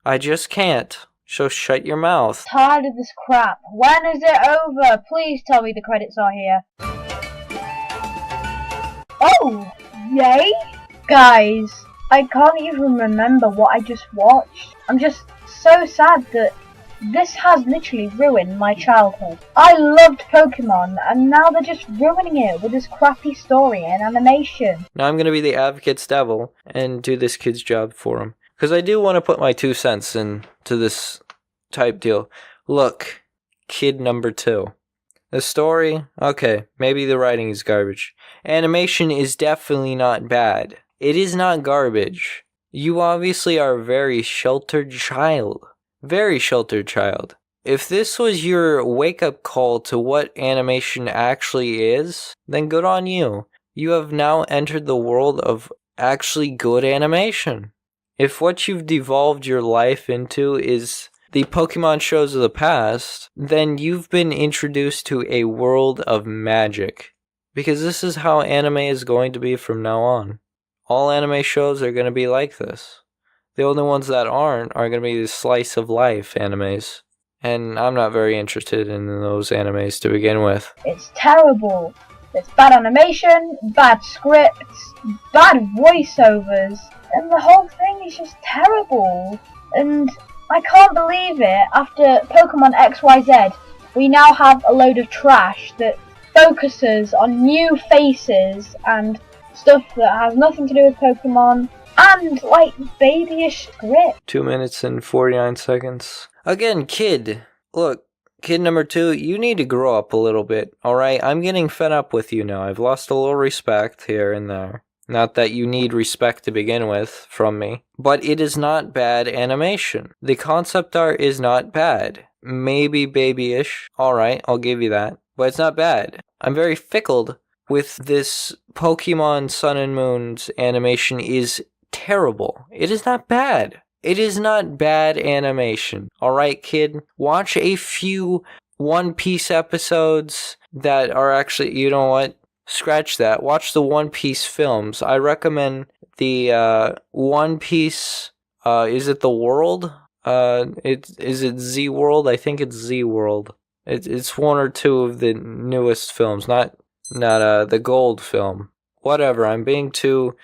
I just can't. So shut your mouth. Tired of this crap. When is it over? Please tell me the credits are here. Oh! Yay! Guys, I can't even remember what I just watched. I'm just so sad that This has literally ruined my childhood. I loved Pokemon, and now they're just ruining it with this crappy story and animation. Now I'm gonna be the advocate's devil and do this kid's job for him. Because I do want to put my 2 cents into this type deal. Look, kid number 2. The story, okay, maybe the writing is garbage. Animation is definitely not bad. It is not garbage. You obviously are a very sheltered child. Very sheltered child. If this was your wake-up call to what animation actually is, then good on you. You have now entered the world of actually good animation. If what you've devolved your life into is the Pokemon shows of the past, then you've been introduced to a world of magic. Because this is how anime is going to be from now on. All anime shows are going to be like this. The only ones that aren't are going to be the slice of life animes. And I'm not very interested in those animes to begin with. It's terrible. It's bad animation, bad scripts, bad voiceovers, and the whole thing is just terrible. And I can't believe it, after Pokemon XYZ, we now have a load of trash that focuses on new faces and stuff that has nothing to do with Pokemon, and like babyish script. 2 minutes and 49 seconds. Again, kid. Look, kid number 2, you need to grow up a little bit, alright? I'm getting fed up with you now. I've lost a little respect here and there. Not that you need respect to begin with from me. But it is not bad animation. The concept art is not bad. Maybe babyish. Alright, I'll give you that. But it's not bad. I'm very fickled with this Pokemon Sun and Moon's animation is terrible. It is not bad. It is not bad animation. Alright, kid? Watch a few One Piece episodes that are actually, you know what? Scratch that. Watch the One Piece films. I recommend the One Piece, is it The World? Is it Z World? I think it's Z World. It's one or two of the newest films, not the gold film. Whatever, I'm being too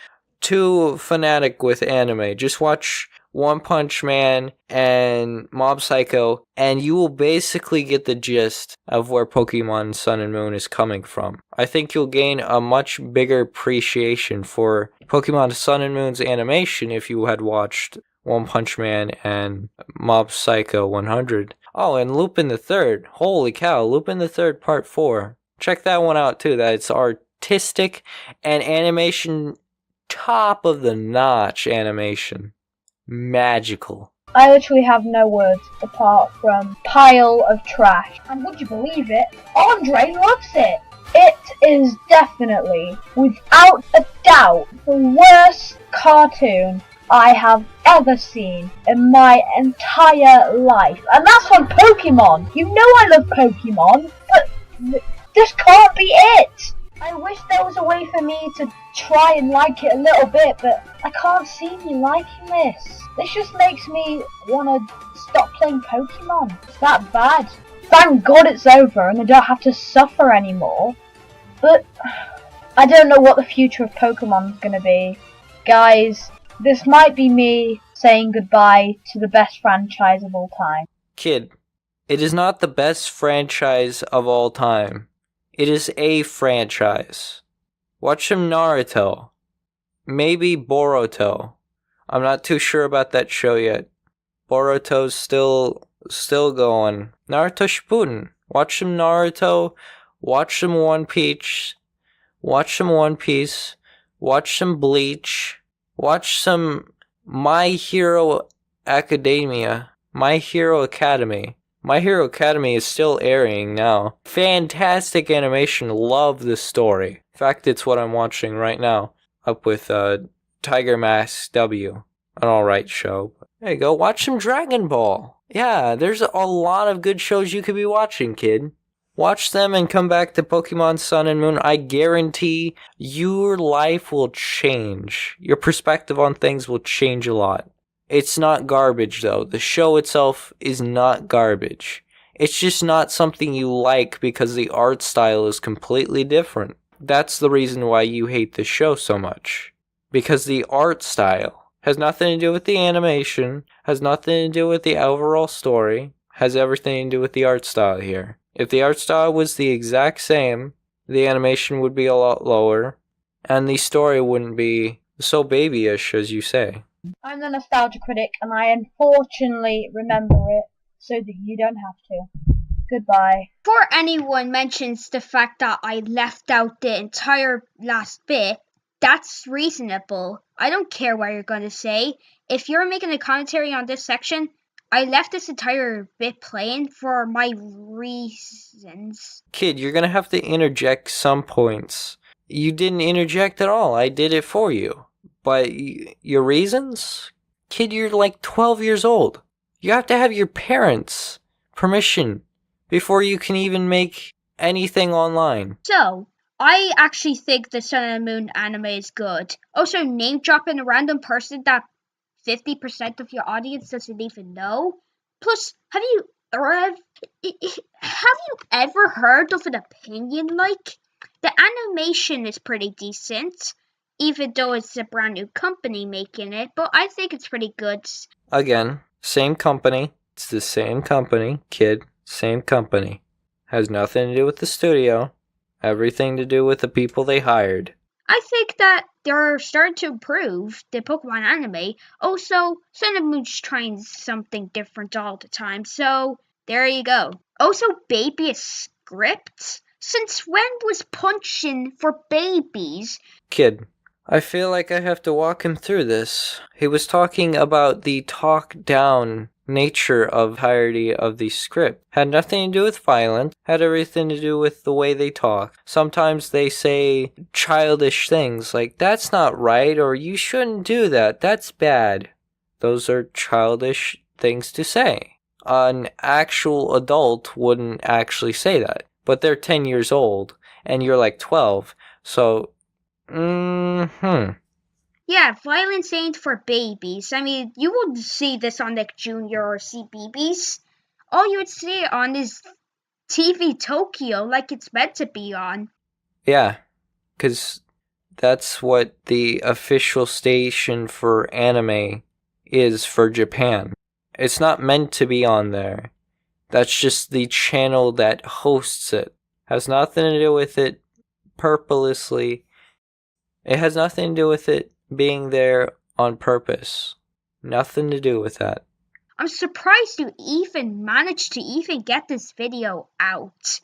fanatic with anime. Just watch One Punch Man and Mob Psycho, and you will basically get the gist of where Pokemon Sun and Moon is coming from. I think you'll gain a much bigger appreciation for Pokemon Sun and Moon's animation if you had watched One Punch Man and Mob Psycho 100. Oh, and Lupin the Third. Holy cow, Lupin the Third Part 4. Check that one out too. That's artistic and animation, top of the notch animation. Magical. I literally have no words apart from pile of trash. And would you believe it? Andre loves it! It is definitely, without a doubt, the worst cartoon I have ever seen in my entire life. And that's on Pokemon! You know I love Pokemon, but this can't be it! I wish there was a way for me to try and like it a little bit, but I can't see me liking this. This just makes me want to stop playing Pokemon. It's that bad. Thank God it's over and I don't have to suffer anymore. But I don't know what the future of Pokemon is going to be. Guys, this might be me saying goodbye to the best franchise of all time. Kid, it is not the best franchise of all time. It is a franchise. Watch some Naruto. Maybe Boruto. I'm not too sure about that show yet. Boruto's still going. Naruto Shippuden. Watch some Naruto. Watch some One Piece. Watch some One Piece. Watch some Bleach. Watch some My Hero Academia. My Hero Academy. My Hero Academy is still airing now. Fantastic animation. Love the story. In fact, it's what I'm watching right now. Up with Tiger Mask W. An alright show. There you go. Watch some Dragon Ball. Yeah, there's a lot of good shows you could be watching, kid. Watch them and come back to Pokemon Sun and Moon. I guarantee your life will change. Your perspective on things will change a lot. It's not garbage, though. The show itself is not garbage. It's just not something you like because the art style is completely different. That's the reason why you hate the show so much. Because the art style has nothing to do with the animation, has nothing to do with the overall story, has everything to do with the art style here. If the art style was the exact same, the animation would be a lot lower, and the story wouldn't be so babyish as you say. I'm the nostalgia critic, and I unfortunately remember it so that you don't have to. Goodbye. Before anyone mentions the fact that I left out the entire last bit, that's reasonable. I don't care what you're going to say. If you're making a commentary on this section, I left this entire bit playing for my reasons. Kid, you're gonna have to interject some points. You didn't interject at all. I did it for you. But your reasons? Kid, you're like 12 years old. You have to have your parents' permission before you can even make anything online. So, I actually think the Sun and Moon anime is good. Also, name dropping a random person that 50% of your audience doesn't even know. Plus, have you ever heard of an opinion like? The animation is pretty decent, even though it's a brand new company making it, but I think it's pretty good. Again, same company. It's the same company, kid. Same company. Has nothing to do with the studio. Everything to do with the people they hired. I think that they're starting to improve the Pokemon anime. Also, Sun and Moon's trying something different all the time, so there you go. Also, baby is script? Since when was punching for babies? Kid, I feel like I have to walk him through this. He was talking about the talk-down nature of entirety of the script. Had nothing to do with violence, had everything to do with the way they talk. Sometimes they say childish things like, that's not right, or you shouldn't do that, that's bad. Those are childish things to say. An actual adult wouldn't actually say that. But they're 10 years old, and you're like 12, so, Yeah, violence ain't for babies. I mean, you wouldn't see this on Nick Jr. or CBeebies. All you would see it on is TV Tokyo, like it's meant to be on. Yeah, because that's what the official station for anime is for Japan. It's not meant to be on there. That's just the channel that hosts it. Has nothing to do with it purposely. It has nothing to do with it being there on purpose. Nothing to do with that. I'm surprised you even managed to even get this video out.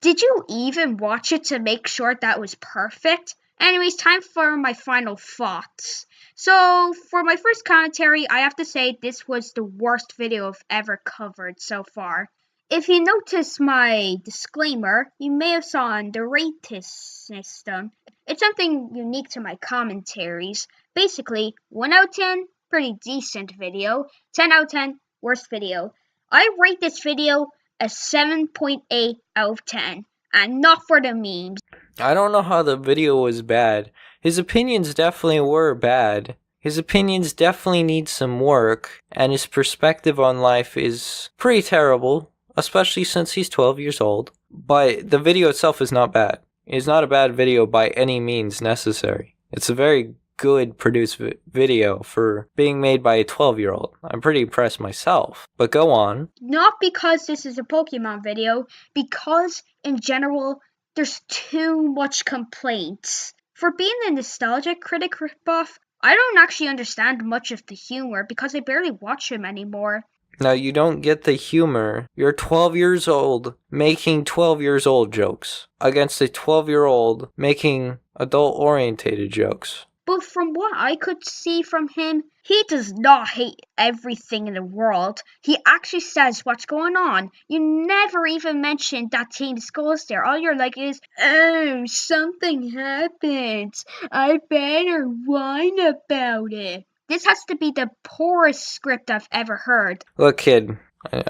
Did you even watch it to make sure that was perfect? Anyways, time for my final thoughts. So, for my first commentary, I have to say this was the worst video I've ever covered so far. If you notice my disclaimer, you may have saw on the rate system. It's something unique to my commentaries. Basically, 1 out of 10, pretty decent video. 10 out of 10, worst video. I rate this video a 7.8 out of 10, and not for the memes. I don't know how the video was bad. His opinions definitely were bad. His opinions definitely need some work, and his perspective on life is pretty terrible, especially since he's 12 years old. But the video itself is not bad. It's not a bad video by any means necessary. It's a very good produced video for being made by a 12-year-old. I'm pretty impressed myself. But go on. Not because this is a Pokemon video, because in general, there's too much complaints. For being a nostalgia critic ripoff, I don't actually understand much of the humor because I barely watch him anymore. Now, you don't get the humor. You're 12 years old making 12 years old jokes against a 12-year-old making adult-orientated jokes. But from what I could see from him, he does not hate everything in the world. He actually says what's going on. You never even mentioned that Team Skull's there. All you're like is, oh, something happened. I better whine about it. This has to be the poorest script I've ever heard. Look, kid,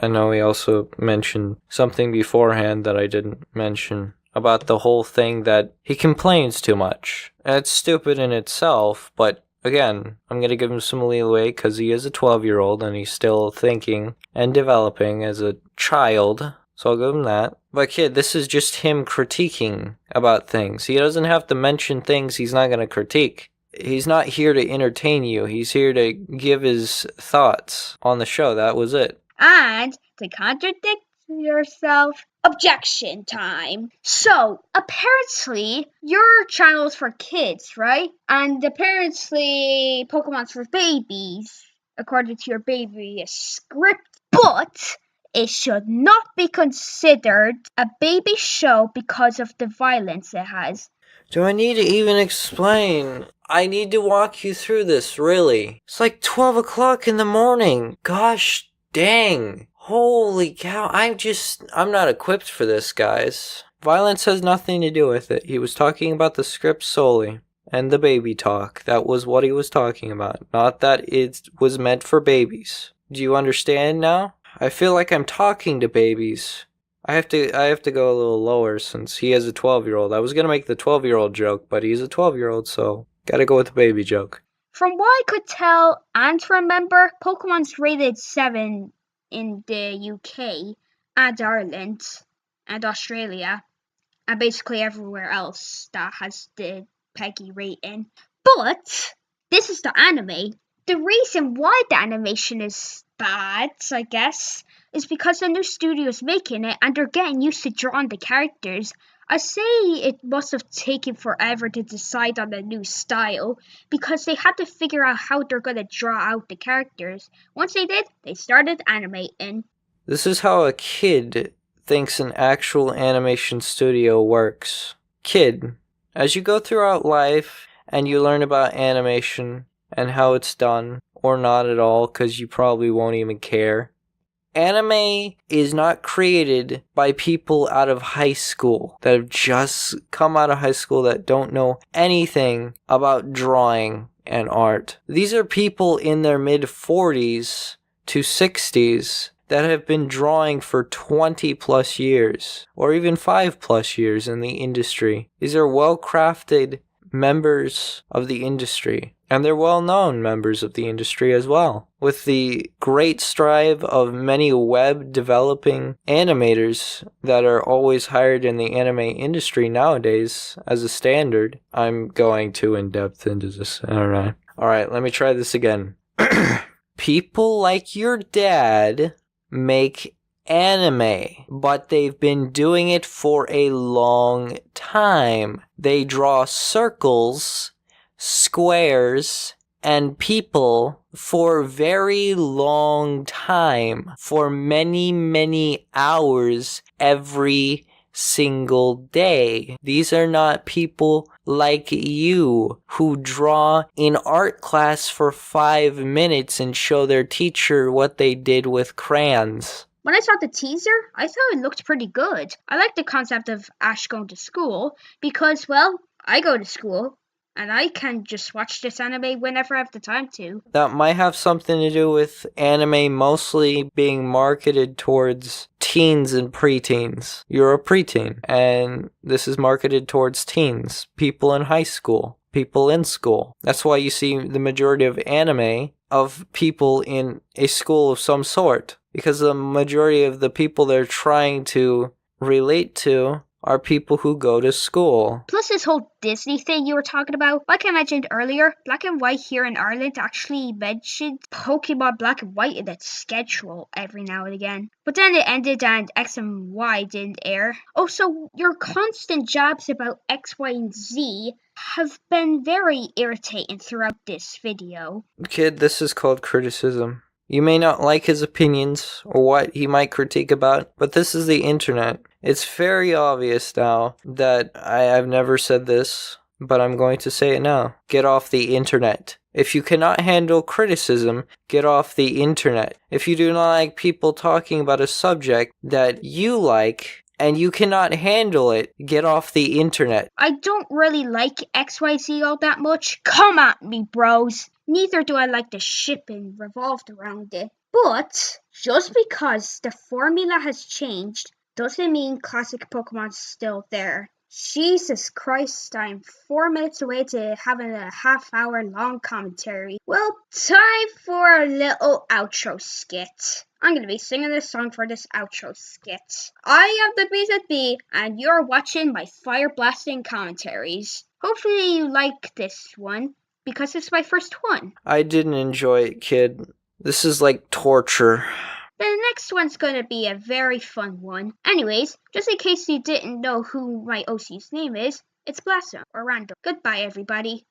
I know we also mentioned something beforehand that I didn't mention about the whole thing that he complains too much. And it's stupid in itself, but again, I'm going to give him some leeway because he is a 12-year-old and he's still thinking and developing as a child, so I'll give him that. But kid, this is just him critiquing about things. He doesn't have to mention things he's not going to critique. He's not here to entertain you. He's here to give his thoughts on the show. That was it. And to contradict yourself, objection time. So, apparently, your channel's for kids, right? And apparently, Pokemon's for babies, according to your baby script. But it should not be considered a baby show because of the violence it has. Do I need to even explain? I need to walk you through this, really. It's like 12 o'clock in the morning. Gosh dang. Holy cow, I'm not equipped for this, guys. Violence has nothing to do with it. He was talking about the script solely. And the baby talk. That was what he was talking about. Not that it was meant for babies. Do you understand now? I feel like I'm talking to babies. I have to go a little lower since he has a 12-year-old. I was going to make the 12-year-old joke, but he's a 12-year-old, so gotta go with the baby joke. From what I could tell and remember, Pokemon's rated 7 in the UK and Ireland and Australia and basically everywhere else that has the PEGI rating. But this is the anime. The reason why the animation is bad, I guess, is because the new studio is making it and they're getting used to drawing the characters. I say it must have taken forever to decide on a new style because they had to figure out how they're going to draw out the characters. Once they did, they started animating. This is how a kid thinks an actual animation studio works. Kid, as you go throughout life and you learn about animation and how it's done, or not at all because you probably won't even care, anime is not created by people out of high school that have just come out of high school that don't know anything about drawing and art. These are people in their mid-40s to 60s that have been drawing for 20 plus years, or even 5 plus years in the industry. These are well-crafted members of the industry, and they're well-known members of the industry as well. With the great strive of many web-developing animators that are always hired in the anime industry nowadays as a standard. I'm going too in-depth into this. Alright, let me try this again. People like your dad make anime, but they've been doing it for a long time. They draw circles, squares, and people for a very long time, for many, many hours every single day. These are not people like you who draw in art class for 5 minutes and show their teacher what they did with crayons. When I saw the teaser, I thought it looked pretty good. I like the concept of Ash going to school because, well, I go to school and I can just watch this anime whenever I have the time to. That might have something to do with anime mostly being marketed towards teens and preteens. You're a preteen, and this is marketed towards teens, people in high school, people in school. That's why you see the majority of anime of people in a school of some sort, because the majority of the people they're trying to relate to are people who go to school. Plus this whole Disney thing you were talking about, like I mentioned earlier, Black and White here in Ireland actually mentioned Pokemon Black and White in its schedule every now and again. But then it ended and X and Y didn't air. Also, your constant jabs about X, Y, and Z have been very irritating throughout this video. Kid, this is called criticism. You may not like his opinions or what he might critique about, but this is the internet. It's very obvious now that I've never said this, but I'm going to say it now. Get off the internet. If you cannot handle criticism, get off the internet. If you do not like people talking about a subject that you like, and you cannot handle it, get off the internet. I don't really like XYZ all that much. Come at me, bros. Neither do I like the shipping revolved around it. But just because the formula has changed doesn't mean classic Pokemon's still there. Jesus Christ, I'm 4 minutes away to having a half-hour long commentary. Well, time for a little outro skit. I'm going to be singing this song for this outro skit. I am the BZB, and you're watching my fire blasting commentaries. Hopefully you like this one, because it's my first one. I didn't enjoy it, kid. This is like torture. The next one's gonna be a very fun one. Anyways, just in case you didn't know who my OC's name is, it's Blossom or Randall. Goodbye, everybody.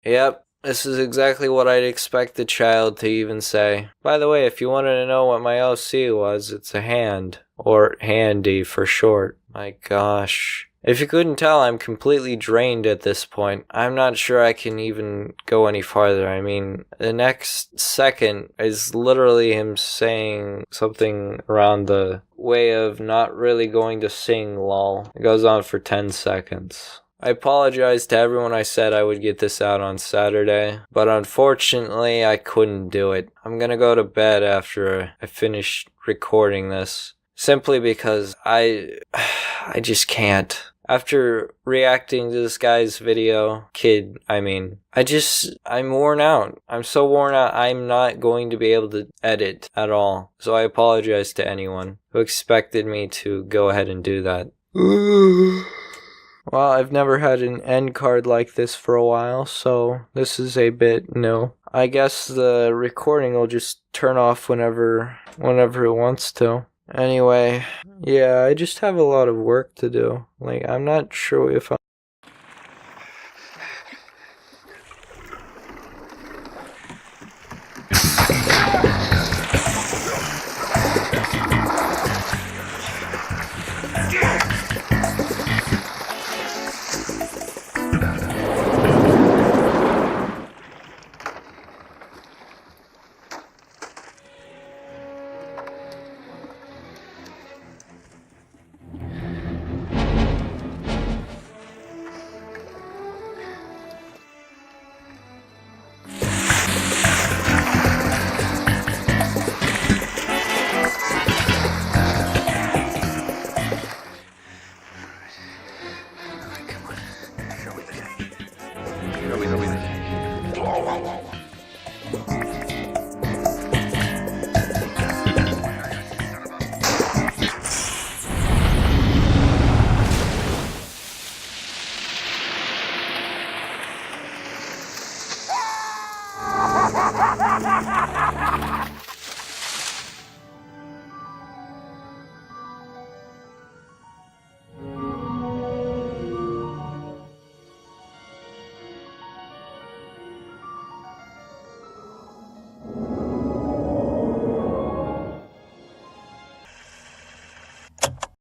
Yep, this is exactly what I'd expect a child to even say. By the way, if you wanted to know what my OC was, it's a hand. Or handy for short. My gosh. If you couldn't tell, I'm completely drained at this point. I'm not sure I can even go any farther. I mean, the next second is literally him saying something around the way of not really going to sing, lol. It goes on for 10 seconds. I apologize to everyone I said I would get this out on Saturday, but unfortunately I couldn't do it. I'm gonna go to bed after I finish recording this, simply because I just can't. After reacting to this guy's video, I'm worn out. I'm so worn out, I'm not going to be able to edit at all. So I apologize to anyone who expected me to go ahead and do that. Well, I've never had an end card like this for a while, so this is a bit new. I guess the recording will just turn off whenever it wants to. Anyway, yeah, I just have a lot of work to do. Like, I'm not sure if I'm... Ha ha ha ha ha ha!